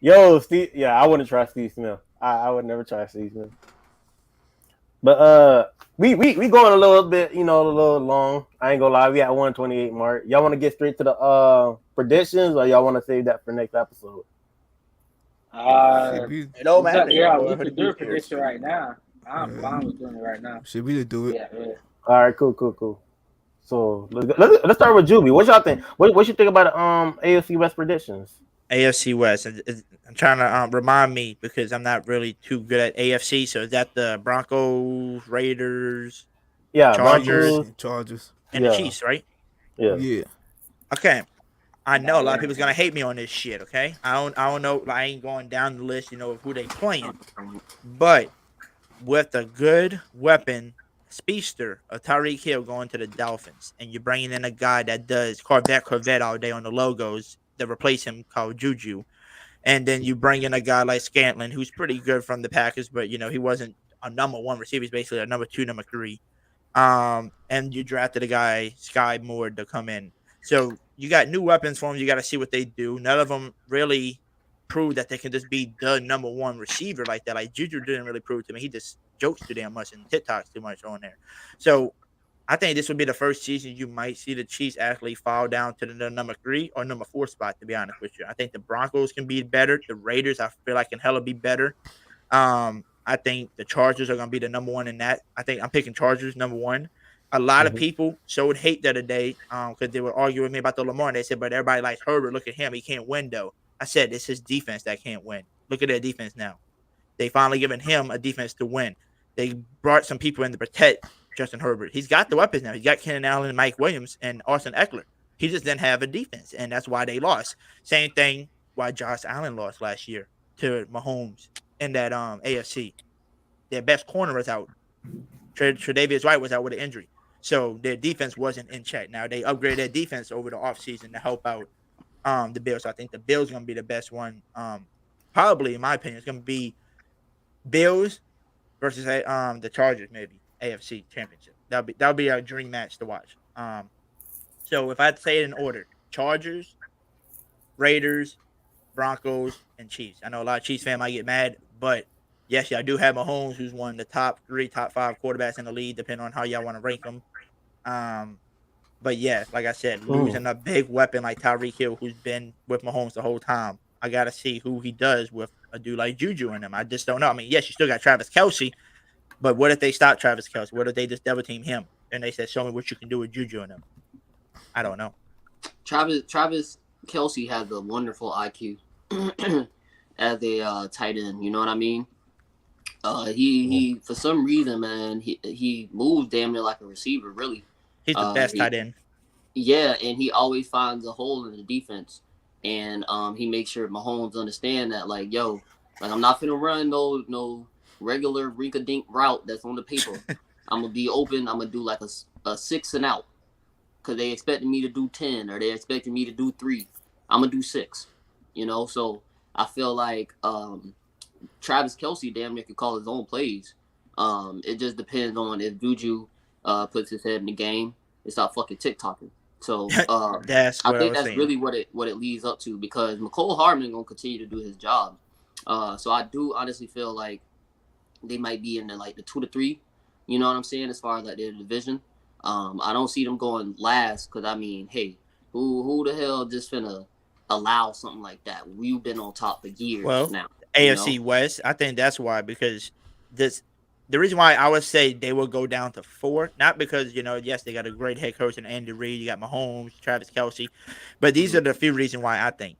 yo, Steve. Yeah, I wouldn't try Steve Smith. I would never try Steve Smith. But we going a little bit, a little long. I ain't gonna lie, we at 128 mark. Y'all want to get straight to the predictions, or y'all want to save that for next episode? Should we, It don't matter. Yeah, Boy, we who the could do a dude cares? prediction right now. I'm Yeah. fine with doing it right now. should we just do it? Yeah. All right, cool. So let's start with Juby. What y'all think? What you think about AFC West predictions? AFC West. I'm trying to remind me because I'm not really too good at AFC. So is that the Broncos, Raiders, Yeah, Chargers, Broncos. Chargers. and the Yeah, Chiefs, right? yeah. Yeah. Okay. I know a lot of people's gonna hate me on this shit. Okay. I don't know. I ain't going down the list, of who they playing. But with a good weapon, speedster of Tyreek Hill going to the Dolphins, and you're bringing in a guy that does Corvette all day on the logos to replace him called Juju, and then you bring in a guy like Scantlin, who's pretty good from the Packers, but he wasn't a number 1 receiver. He's basically a number 2, number 3. And you drafted a guy Sky Moore to come in. So you got new weapons for them. You got to see what they do. None of them really prove that they can just be the number one receiver like that. Like Juju didn't really prove to me. He just jokes too damn much and TikToks too much on there. So I think this would be the first season you might see the Chiefs actually fall down to the number 3 or number 4 spot, to be honest with you. I think the Broncos can be better. The Raiders, I feel like, can hella be better. I think the Chargers are going to be the number 1 in that. I think I'm picking Chargers number 1. A lot of people showed hate the other day because they were arguing with me about the Lamar. And they said, but everybody likes Herbert. Look at him. He can't win, though. I said, it's his defense that can't win. Look at their defense now. They finally given him a defense to win. They brought some people in to protect Justin Herbert. He's got the weapons now. He's got Keenan Allen, Mike Williams, and Austin Eckler. He just didn't have a defense, and that's why they lost. Same thing why Josh Allen lost last year to Mahomes in that AFC. Their best corner was out. Tre'Davious White was out with an injury. So their defense wasn't in check. Now they upgraded their defense over the offseason to help out the Bills. So I think the Bills are going to be the best one. Probably, in my opinion, it's going to be Bills versus the Chargers, maybe AFC Championship. That'll be a dream match to watch. So if I had to say it in order, Chargers, Raiders, Broncos, and Chiefs. I know a lot of Chiefs fans might get mad, but yes, I do have Mahomes, who's one of the top 3, top 5 quarterbacks in the league, depending on how y'all want to rank them. But yeah, like I said, losing a big weapon like Tyreek Hill, who's been with Mahomes the whole time, I got to see who he does with a dude like Juju in him. I just don't know. I mean, yes, you still got Travis Kelce, but what if they stop Travis Kelce? What if they just double team him? And they said, show me what you can do with Juju in him. I don't know. Travis Kelce has a wonderful IQ as a tight end. You know what I mean? He for some reason, man, he moves damn near like a receiver, really. He's the best tight end. Yeah, and he always finds a hole in the defense. And he makes sure Mahomes understand that, like, yo, like, I'm not finna run no regular rink-a-dink route that's on the paper. I'm gonna be open. I'm gonna do like a 6 and out, because they expected me to do 10 or they expected me to do 3. I'm gonna do 6. You know, so I feel like Travis Kelce damn near could call his own plays. It just depends on if Juju puts his head in the game and stop fucking TikToking. So I think that's really what it leads up to, because McCole Hardman gonna continue to do his job. So I do honestly feel like they might be in the 2 to 3. You know what I'm saying? As far as like their division, I don't see them going last, because I mean, hey, who the hell just finna allow something like that? We've been on top for years now. AFC West, I think that's why, because the reason why I would say they will go down to 4, not because, yes, they got a great head coach and Andy Reid, you got Mahomes, Travis Kelce, but these are the few reasons why I think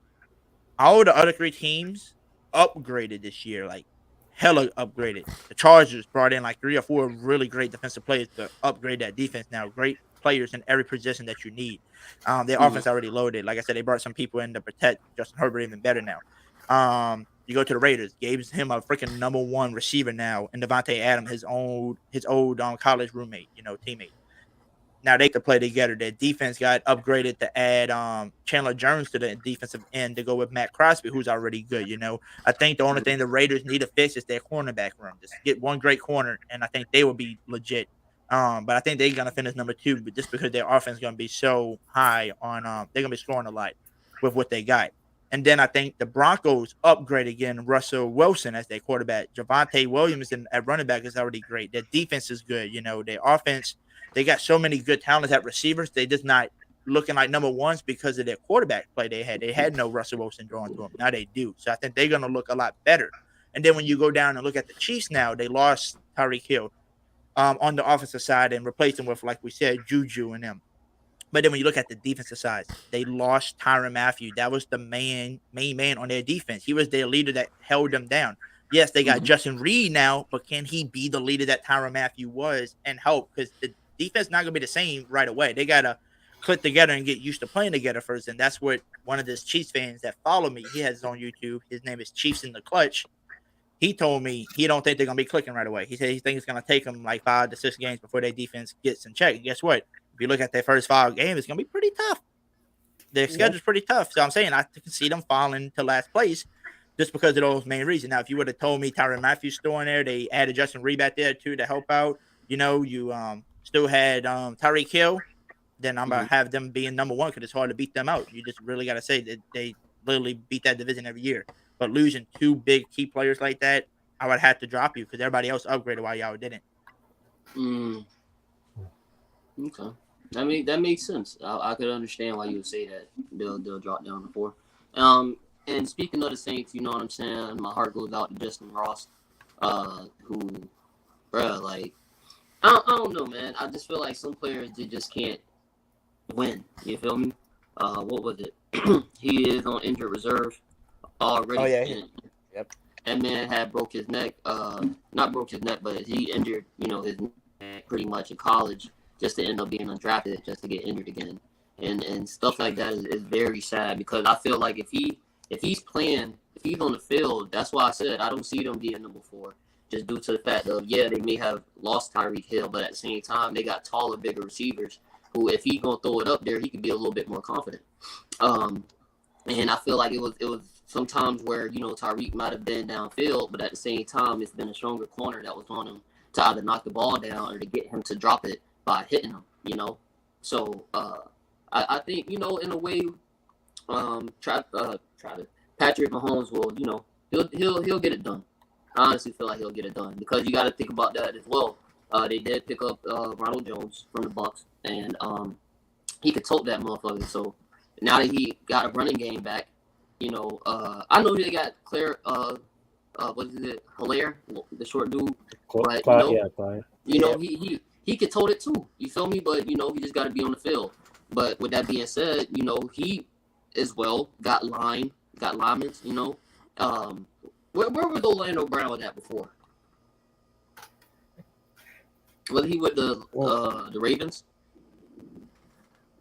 all the other 3 teams upgraded this year, like hella upgraded. The Chargers brought in like 3 or 4 really great defensive players to upgrade that defense now. Great players in every position that you need. Their offense already loaded. Like I said, they brought some people in to protect Justin Herbert even better now. You go to the Raiders, gave him a freaking number 1 receiver now, and Devonte Adams, his old college roommate, teammate. Now they could play together. Their defense got upgraded to add Chandler Jones to the defensive end to go with Matt Crosby, who's already good. I think the only thing the Raiders need to fix is their cornerback room. Just get one great corner, and I think they will be legit. But I think they're gonna finish number 2, but just because their offense is gonna be so high on, they're gonna be scoring a lot with what they got. And then I think the Broncos upgrade again Russell Wilson as their quarterback. Javonte Williams at running back is already great. Their defense is good. Their offense, they got so many good talents at receivers. They just not looking like number 1s because of their quarterback play they had. They had no Russell Wilson throwing to them. Now they do. So I think they're going to look a lot better. And then when you go down and look at the Chiefs now, they lost Tyreek Hill on the offensive side and replaced him with, like we said, Juju and them. But then when you look at the defensive side, they lost Tyrann Mathieu. That was the main man on their defense. He was their leader that held them down. Yes, they got Justin Reed now, but can he be the leader that Tyrann Mathieu was and help? Because the defense not going to be the same right away. They got to click together and get used to playing together first. And that's what one of the Chiefs fans that follow me, he has it on YouTube. His name is Chiefs in the Clutch. He told me he don't think they're going to be clicking right away. He said he thinks it's going to take them like 5 to 6 games before their defense gets in check. And guess what? If you look at their first 5 games, it's going to be pretty tough. Their schedule's pretty tough. So I'm saying I can see them falling to last place just because of those main reasons. Now, if you would have told me Tyrann Mathieu's still in there, they added Justin Reed back there too to help out. You still had Tyreek Hill. then I'm gonna have them being number one because it's hard to beat them out. You just really gotta say that they literally beat that division every year. But losing two big key players like that, I would have to drop you because everybody else upgraded while y'all didn't. Okay, that makes sense. I could understand why you would say that they'll drop down to 4. And speaking of the Saints, you know what I'm saying. My heart goes out to Justin Ross, who, bruh, like I don't know, man. I just feel like some players they just can't win. You feel me? What was it? He is on injured reserve already. Oh yeah. And Yep. that man had broke his neck. Not broke his neck, but he injured, his neck pretty much in college just to end up being undrafted, just to get injured again. And stuff like that is very sad because I feel like if he's playing, if he's on the field, that's why I said I don't see them being number 4. Just due to the fact of, they may have lost Tyreek Hill, but at the same time, they got taller, bigger receivers who, if he's going to throw it up there, he could be a little bit more confident. And I feel like it was sometimes where, Tyreek might have been downfield, but at the same time, it's been a stronger corner that was on him to either knock the ball down or to get him to drop it by hitting him, So I think, in a way, Patrick Mahomes will, he'll get it done. I honestly feel like he'll get it done because you got to think about that as well. They did pick up Ronald Jones from the Bucs, and he could tote that motherfucker. So now that he got a running game back, I know they got Claire. What is it? Hilaire, the short dude. But Clyde. He could tote it too. You feel me? But he just got to be on the field. But with that being said, he as well got linemen. Where was Orlando Brown at before? Was he with the Ravens?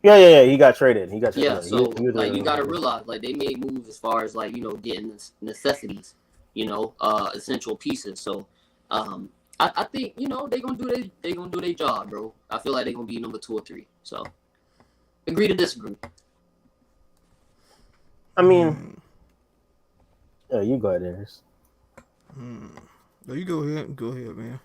Yeah. He got traded. Yeah, so you gotta realize they made moves as far as getting necessities, essential pieces. So I think they gonna do their job, bro. I feel like they're gonna be number 2 or 3. So agree to disagree. I mean, you go ahead, Dennis. No, you go ahead. Go ahead, man.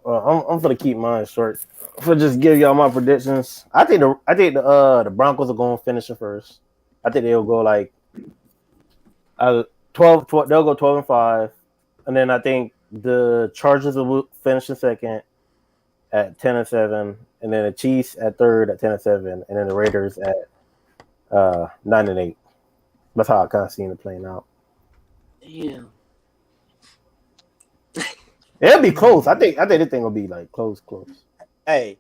I'm gonna keep mine short. For just give y'all my predictions. I think the Broncos are going to finish it first. I think they'll go 12. They'll go 12-5, and then I think the Chargers will finish in second at 10-7, and then the Chiefs at third at 10-7, and then the Raiders at 9-8. That's how I kind of seen it playing out. Yeah. It'll be close. I think this thing will be close. Hey,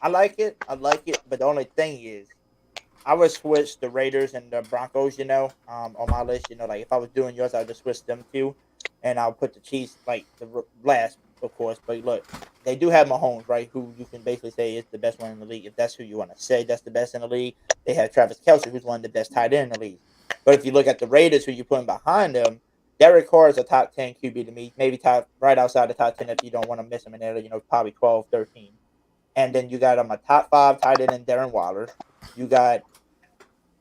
I like it. But the only thing is, I would switch the Raiders and the Broncos, on my list. If I was doing yours, I would just switch them two. And I'll put the Chiefs, the last, of course. But look, they do have Mahomes, right, who you can basically say is the best one in the league. If that's who you want to say that's the best in the league. They have Travis Kelce, who's one of the best tight end in the league. But if you look at the Raiders, who you're putting behind them, Derek Carr is a top 10 QB to me, maybe right outside the top 10 if you don't want to miss him in there, probably 12, 13. And then you got a top 5 tight end in Darren Waller. You got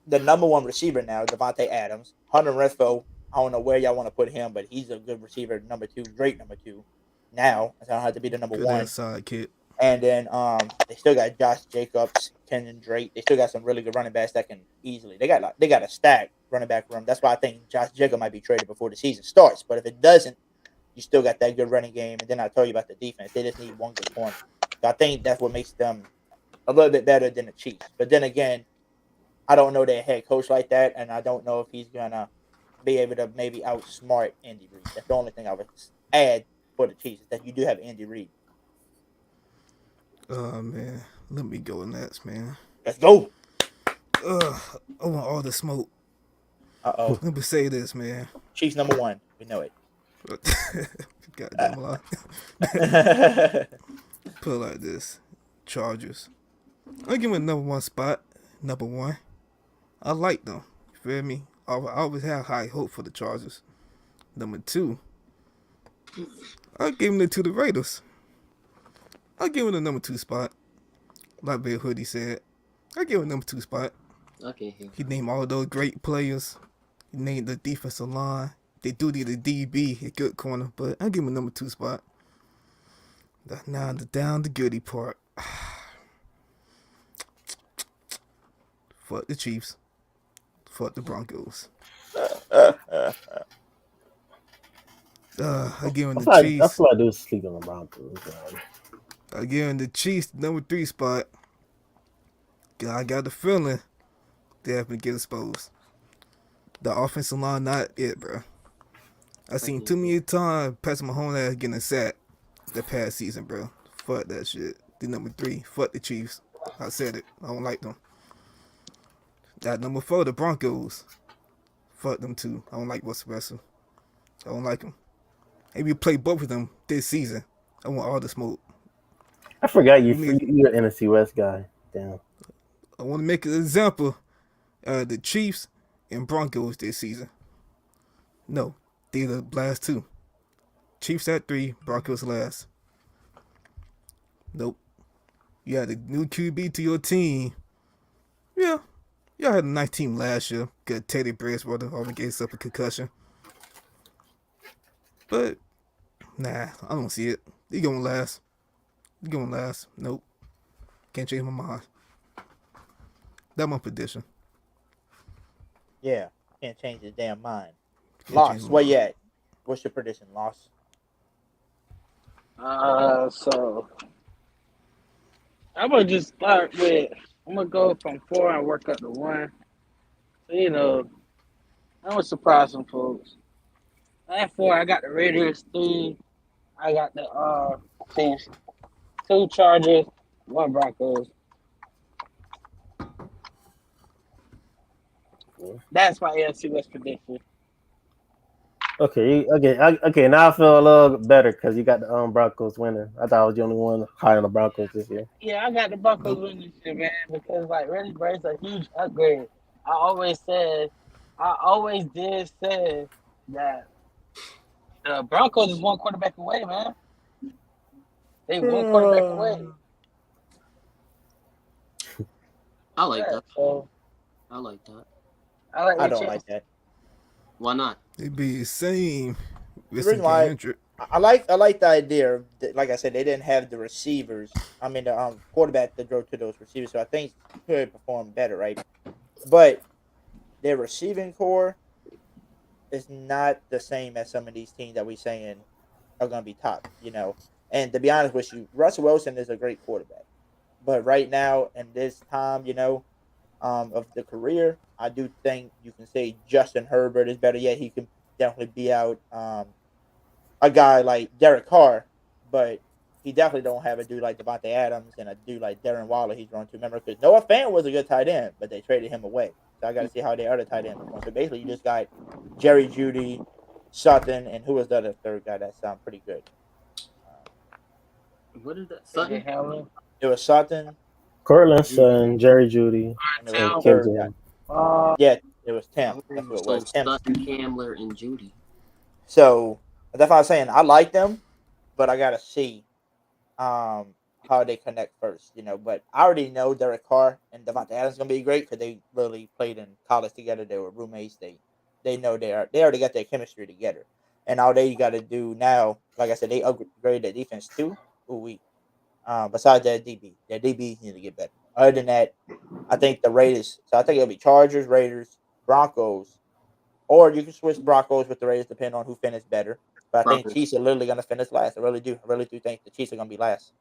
the number 1 receiver now, Devonte Adams. Hunter Renfrow, I don't know where y'all want to put him, but he's a good receiver, number 2, great number 2. Now, so I don't have to be the number Good 1. Sidekick. And then they still got Josh Jacobs, Kenyon Drake. They still got some really good running backs that can easily. They got a stacked running back room. That's why I think Josh Jacobs might be traded before the season starts. But if it doesn't, you still got that good running game. And then I told you about the defense. They just need one good corner. So I think that's what makes them a little bit better than the Chiefs. But then again, I don't know their head coach like that, and I don't know if he's gonna be able to maybe outsmart Andy Reid. That's the only thing I would add for the Chiefs is that you do have Andy Reid. Man, let me go next, man. Let's go. I want all the smoke. Let me say this, man. Chiefs number 1. We know it. Goddamn lie. Put it like this. Chargers. I give them number 1 spot. Number 1. I like them. You feel me? I always have high hope for the Chargers. Number 2. I give them to the Raiders. I give him the number 2 spot. Like Big Hoodie said. I give him number 2 spot. Okay. He named all those great players. He named the defensive line. They do need a DB, a good corner, but I give him a number 2 spot. Now down the goodie part. Fuck the Chiefs. Fuck the Broncos. Again, the I Chiefs. feel like dude's sleeping on the Broncos. Again, the Chiefs, number 3 spot. I got the feeling they have to get exposed. The offensive line, not it, bro. I seen too many times Patrick Mahomes ass getting a sack the past season, bro. Fuck that shit. The number 3, fuck the Chiefs. I said it. I don't like them. That number 4, the Broncos. Fuck them too. I don't like Russell Wilson. I don't like them. Maybe play both of them this season. I want all the smoke. I forgot you're an NFC West guy. Damn. I want to make an example. The Chiefs and Broncos this season. No, they're the last 2. Chiefs at 3, Broncos last. Nope. You had a new QB to your team. Yeah. Y'all had a nice team last year. Got Teddy Bridgewater almost gave up a concussion. But, nah, I don't see it. He gonna last. Nope. Can't change my mind. That's my prediction. Yeah, can't change his damn mind. Loss, where you at? What's your prediction, Loss? So I'm gonna just start with. I'm gonna go from 4 and work up to 1. So I'm gonna surprise some folks. At 4, I got the Raiders. 3, I got the Chiefs. 2 Chargers. 1 Broncos. That's my AFC West prediction. Okay. Now I feel a little better because you got the Broncos winning. I thought I was the only one high on the Broncos this year. Yeah, I got the Broncos winning this year, man, because really, bro, it's a huge upgrade. I always did say that the Broncos is 1 quarterback away, man. They 1 quarterback away. I like that. So, I like that. I don't like that. Why not? It'd be the same. The reason why I like the idea of, like I said, they didn't have the receivers. I mean, the quarterback to throw to those receivers, so I think he could perform better, right? But their receiving core is not the same as some of these teams that we saying are going to be top, And to be honest with you, Russell Wilson is a great quarterback, but right now in this time, of the career, I do think you can say Justin Herbert is better. Yeah, he can definitely be out a guy like Derek Carr, but he definitely don't have a dude like Devonte Adams and a dude like Darren Waller he's drawn to. Remember, because Noah Fant was a good tight end, but they traded him away. So I got to see how the other tight end performs. So basically, you just got Jerry Jeudy, Sutton, and who was the other third guy that sounded pretty good? What is that? Sutton? It was Sutton, Cortland Sutton, Jerry Jeudy, and Kim Jam. Yeah, it was Tim. That's what it was. Sutton, Camler, and Jeudy. So that's why I'm saying I like them, but I gotta see how they connect first, But I already know Derek Carr and Devontae Adams gonna be great because they literally played in college together. They were roommates. They know they already got their chemistry together. And all they got to do now, like I said, they upgraded their defense too. Besides their DBs need to get better. Other than that, I think the Raiders. So I think it'll be Chargers, Raiders, Broncos, or you can switch Broncos with the Raiders depending on who finishes better. But I think Chiefs are literally going to finish last. I really do. I really do think the Chiefs are going to be last.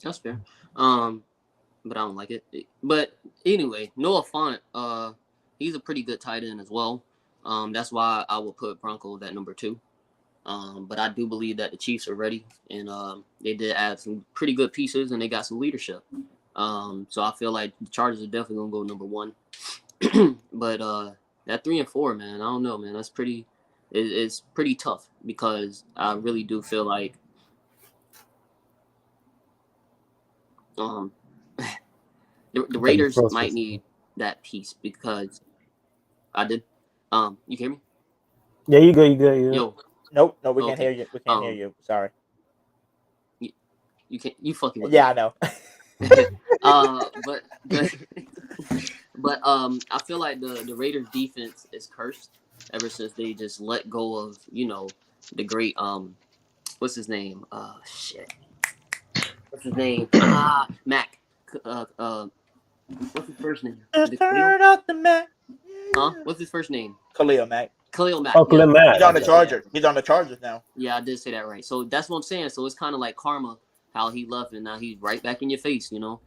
That's fair. But I don't like it. But anyway, Noah Fant, he's a pretty good tight end as well. That's why I would put Broncos at number 2. But I do believe that the Chiefs are ready, and they did add some pretty good pieces, and they got some leadership. So I feel like the Chargers are definitely gonna go number 1. But that 3 and 4, man, I don't know, man. That's pretty. It's pretty tough because I really do feel like the Raiders might need that piece because I did. You hear me? Yeah, you good. Yeah. Yo. Nope, we can't hear you. We can't hear you. Sorry. You can't. You fucking with me. I know. But I feel like the Raiders defense is cursed ever since they just let go of the great what's his name what's his name Mac What's his first name? Just turn out the Mac. Huh? What's his first name? Khalil Mack. Khalil Mack. Oh, Khalil Mack. He's on the Yeah. Chargers. He's on the Chargers now. Yeah, I did say that right. So that's what I'm saying. So it's kind of like karma, how he left and now he's right back in your face, you know.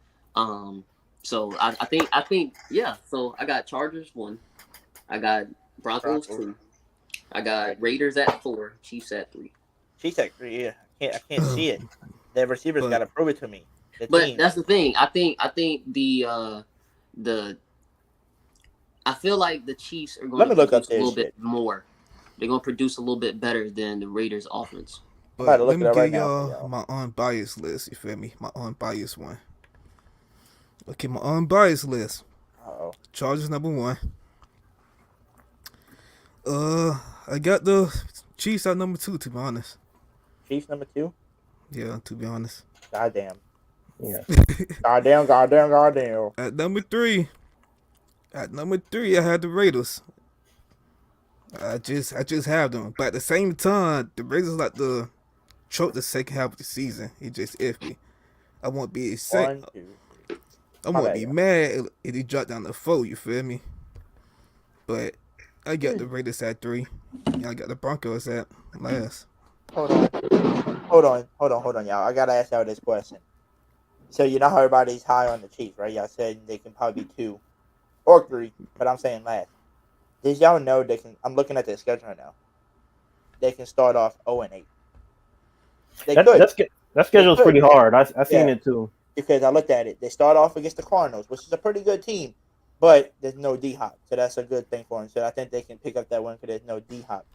So I think yeah. So I got Chargers 1, I got Broncos 2, I got Raiders at 4, Chiefs at 3. Chiefs at 3. Yeah, I can't see it. The receivers got to prove it to me. But that's the thing. I think the I feel like the Chiefs are going to produce a little bit more. They're going to produce a little bit better than the Raiders' offense. But let me give y'all my unbiased list. You feel me? My unbiased one. Okay, my unbiased list. Chargers number 1. I got the Chiefs at number 2. To be honest. Chiefs number 2. Yeah, to be honest. Goddamn. Yeah. Goddamn. At number 3. I had the Raiders. I just have them. But at the same time, the Raiders like to choke the second half of the season. It's just iffy. I won't be excited. I won't be mad if he dropped down to 4, you feel me? But I got the Raiders at 3. And I got the Broncos at last. Hold on, y'all. I gotta ask y'all this question. So you know how everybody's high on the Chiefs, right? Y'all said they can probably be 2 or 3, but I'm saying last. Did y'all know they can? I'm looking at their schedule right now. They can start off 0-8. That schedule's pretty hard. I seen it too. Because I looked at it. They start off against the Cardinals, which is a pretty good team, but there's no D-Hop, so that's a good thing for them. So I think they can pick up that one because there's no D-Hop.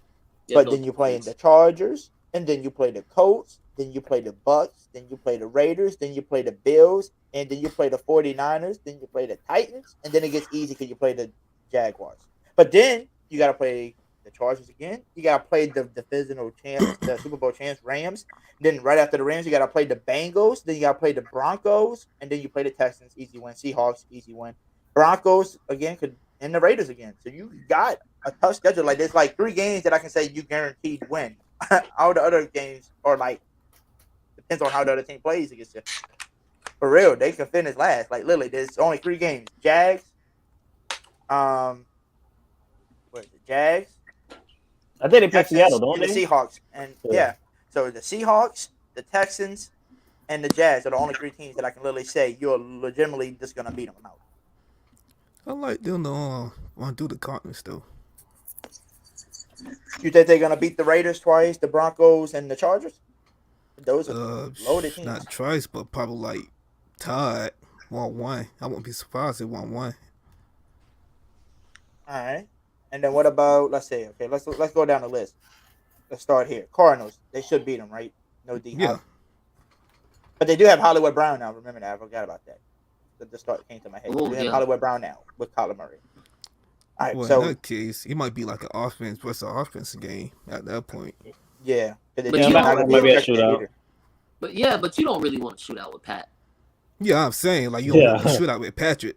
But then you play in the Chargers, and then you play the Colts, then you play the Bucks, then you play the Raiders, then you play the Bills, and then you play the 49ers, then you play the Titans, and then it gets easy because you play the Jaguars. But then you got to play the Chargers again. You got to play the divisional champs, the Super Bowl champs, Rams. Then right after the Rams, you got to play the Bengals. Then you got to play the Broncos, and then you play the Texans, easy win. Seahawks, easy win. Broncos again, and the Raiders again. So you got a tough schedule. Like there's like 3 games that I can say you guaranteed win. All the other games are like depends on how the other team plays against you. For real, they can finish last. Like literally, there's only 3 games: Jags, what is it? Jags. I think they play Seattle, don't they? The Seahawks, and yeah. So the Seahawks, the Texans, and the Jazz are the only 3 teams that I can literally say you're legitimately just gonna beat them out. I like them to want to do the Cardinals though. You think they're gonna beat the Raiders twice, the Broncos, and the Chargers? Those are loaded teams. Not twice, but probably like tied 1-1. I wouldn't be surprised if 1-1. All right. And then what about let's go down the list. Let's start here. Cardinals, they should beat them, right? No D. Yeah. But they do have Hollywood Brown now. Remember that? I forgot about that. The start came to my head. Oh, they have Hollywood Brown now with Kyler Murray. All right, well, so in that case, it might be like an offense versus offense game at that point. Yeah. But you don't really want to shoot out with Pat. Yeah, I'm saying like you don't want to shoot out with Patrick.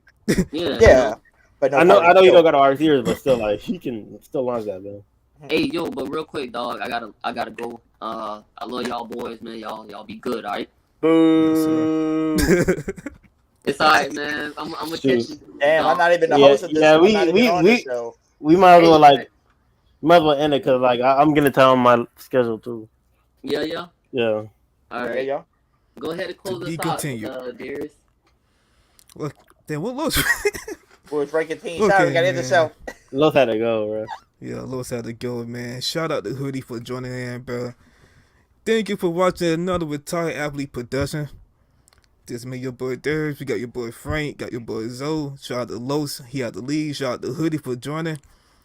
Yeah. But no, I know you don't got to RCers, but still, like he can still launch that, man. Hey, yo, but real quick, dog, I gotta go. I love y'all boys, man. Y'all be good, all right? Boo. It's all right, man. I'm gonna catch you. Damn, I'm not even the host of this. Yeah, we might as well end it because like I'm gonna tell him my schedule too. Yeah. All right, y'all. Go ahead and close this out, Darius. Well, then what Los? We're ranking teams. Sorry, we got to end the show. Los had to go, bro. Yeah, Los had to go, man. Shout out to Hoodie for joining in, bro. Thank you for watching another Retired Athlete production. This me, your boy Darius. We got your boy Frank. Got your boy Zoe. Shout out to Los. He had the lead. Shout out to Hoodie for joining.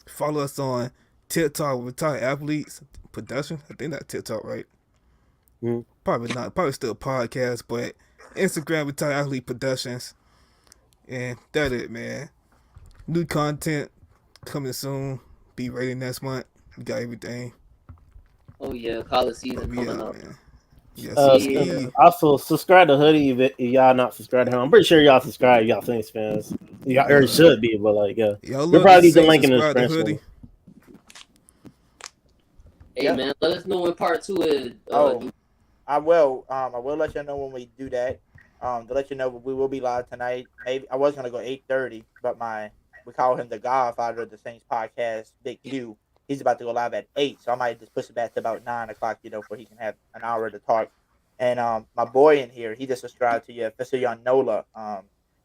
Follow us on TikTok, Retired Athletes Production. I think that's TikTok, right? Probably not. Probably still a podcast, but Instagram, Retired Athlete Productions. And that's it, man. New content coming soon. Be ready next month. We got everything. Oh, yeah. College season coming up. Man. Yes, also, subscribe to Hoodie if y'all not subscribed to him. I'm pretty sure y'all subscribe. Y'all Saints fans. Y'all already should be, but like, yeah. We'll probably leave the link in the description. Hey, man, let us know when part 2 is. I will let you know when we do that. To let you know, we will be live tonight. Maybe I was gonna go 8:30, but we call him the Godfather of the Saints podcast, Big Q. He's about to go live at 8, so I might just push it back to about 9 o'clock, where he can have an hour to talk. And my boy in here, he just subscribed to you, Fisher Nola.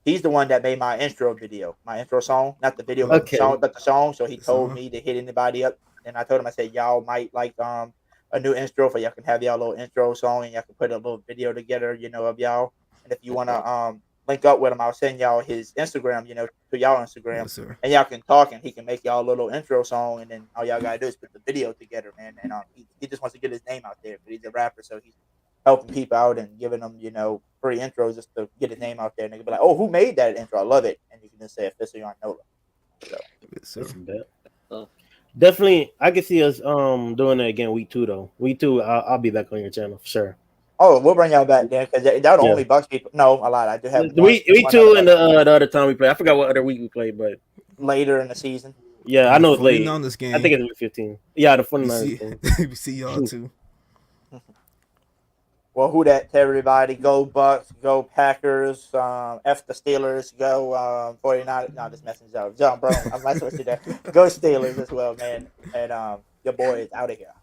He's the one that made my intro video, my intro song, not the video, but the Okay. song, but the song. So he The told song. me to hit anybody up, and I told him, I said, y'all might like a new intro for y'all can have y'all little intro song, and y'all can put a little video together, of y'all. And if you wanna link up with him, I'll send y'all his Instagram, to y'all Instagram, Yes, sir. and y'all can talk, and he can make y'all a little intro song, and then all y'all gotta do is put the video together, man. And he just wants to get his name out there, but he's a rapper, so he's helping people out and giving them, free intros just to get his name out there. And they can be like, "Oh, who made that intro? I love it." And you can just say Fisher Nola. So Yes, sir. That's a bet. Oh. Definitely, I can see us doing it again week 2 though. Week 2, I'll be back on your channel for sure. oh, we'll bring y'all back there because that Yeah. only Bucks people. No, a lot. I do have Week one 2 other and Bucks the other time we played. I forgot what other week we played, but later in the season. yeah, I know it's late. On this game. I think it's week 15. Yeah, the we 49ers see, game. we see y'all too. Well, who that to everybody? Go Bucks, go Packers, F the Steelers, go 49. No, this message up. John, bro, I'm messing with you there. Go Steelers as well, man. And your boy is out of here.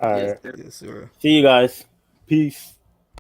All Yes, right. sir. Yes, sir. See you guys. Peace.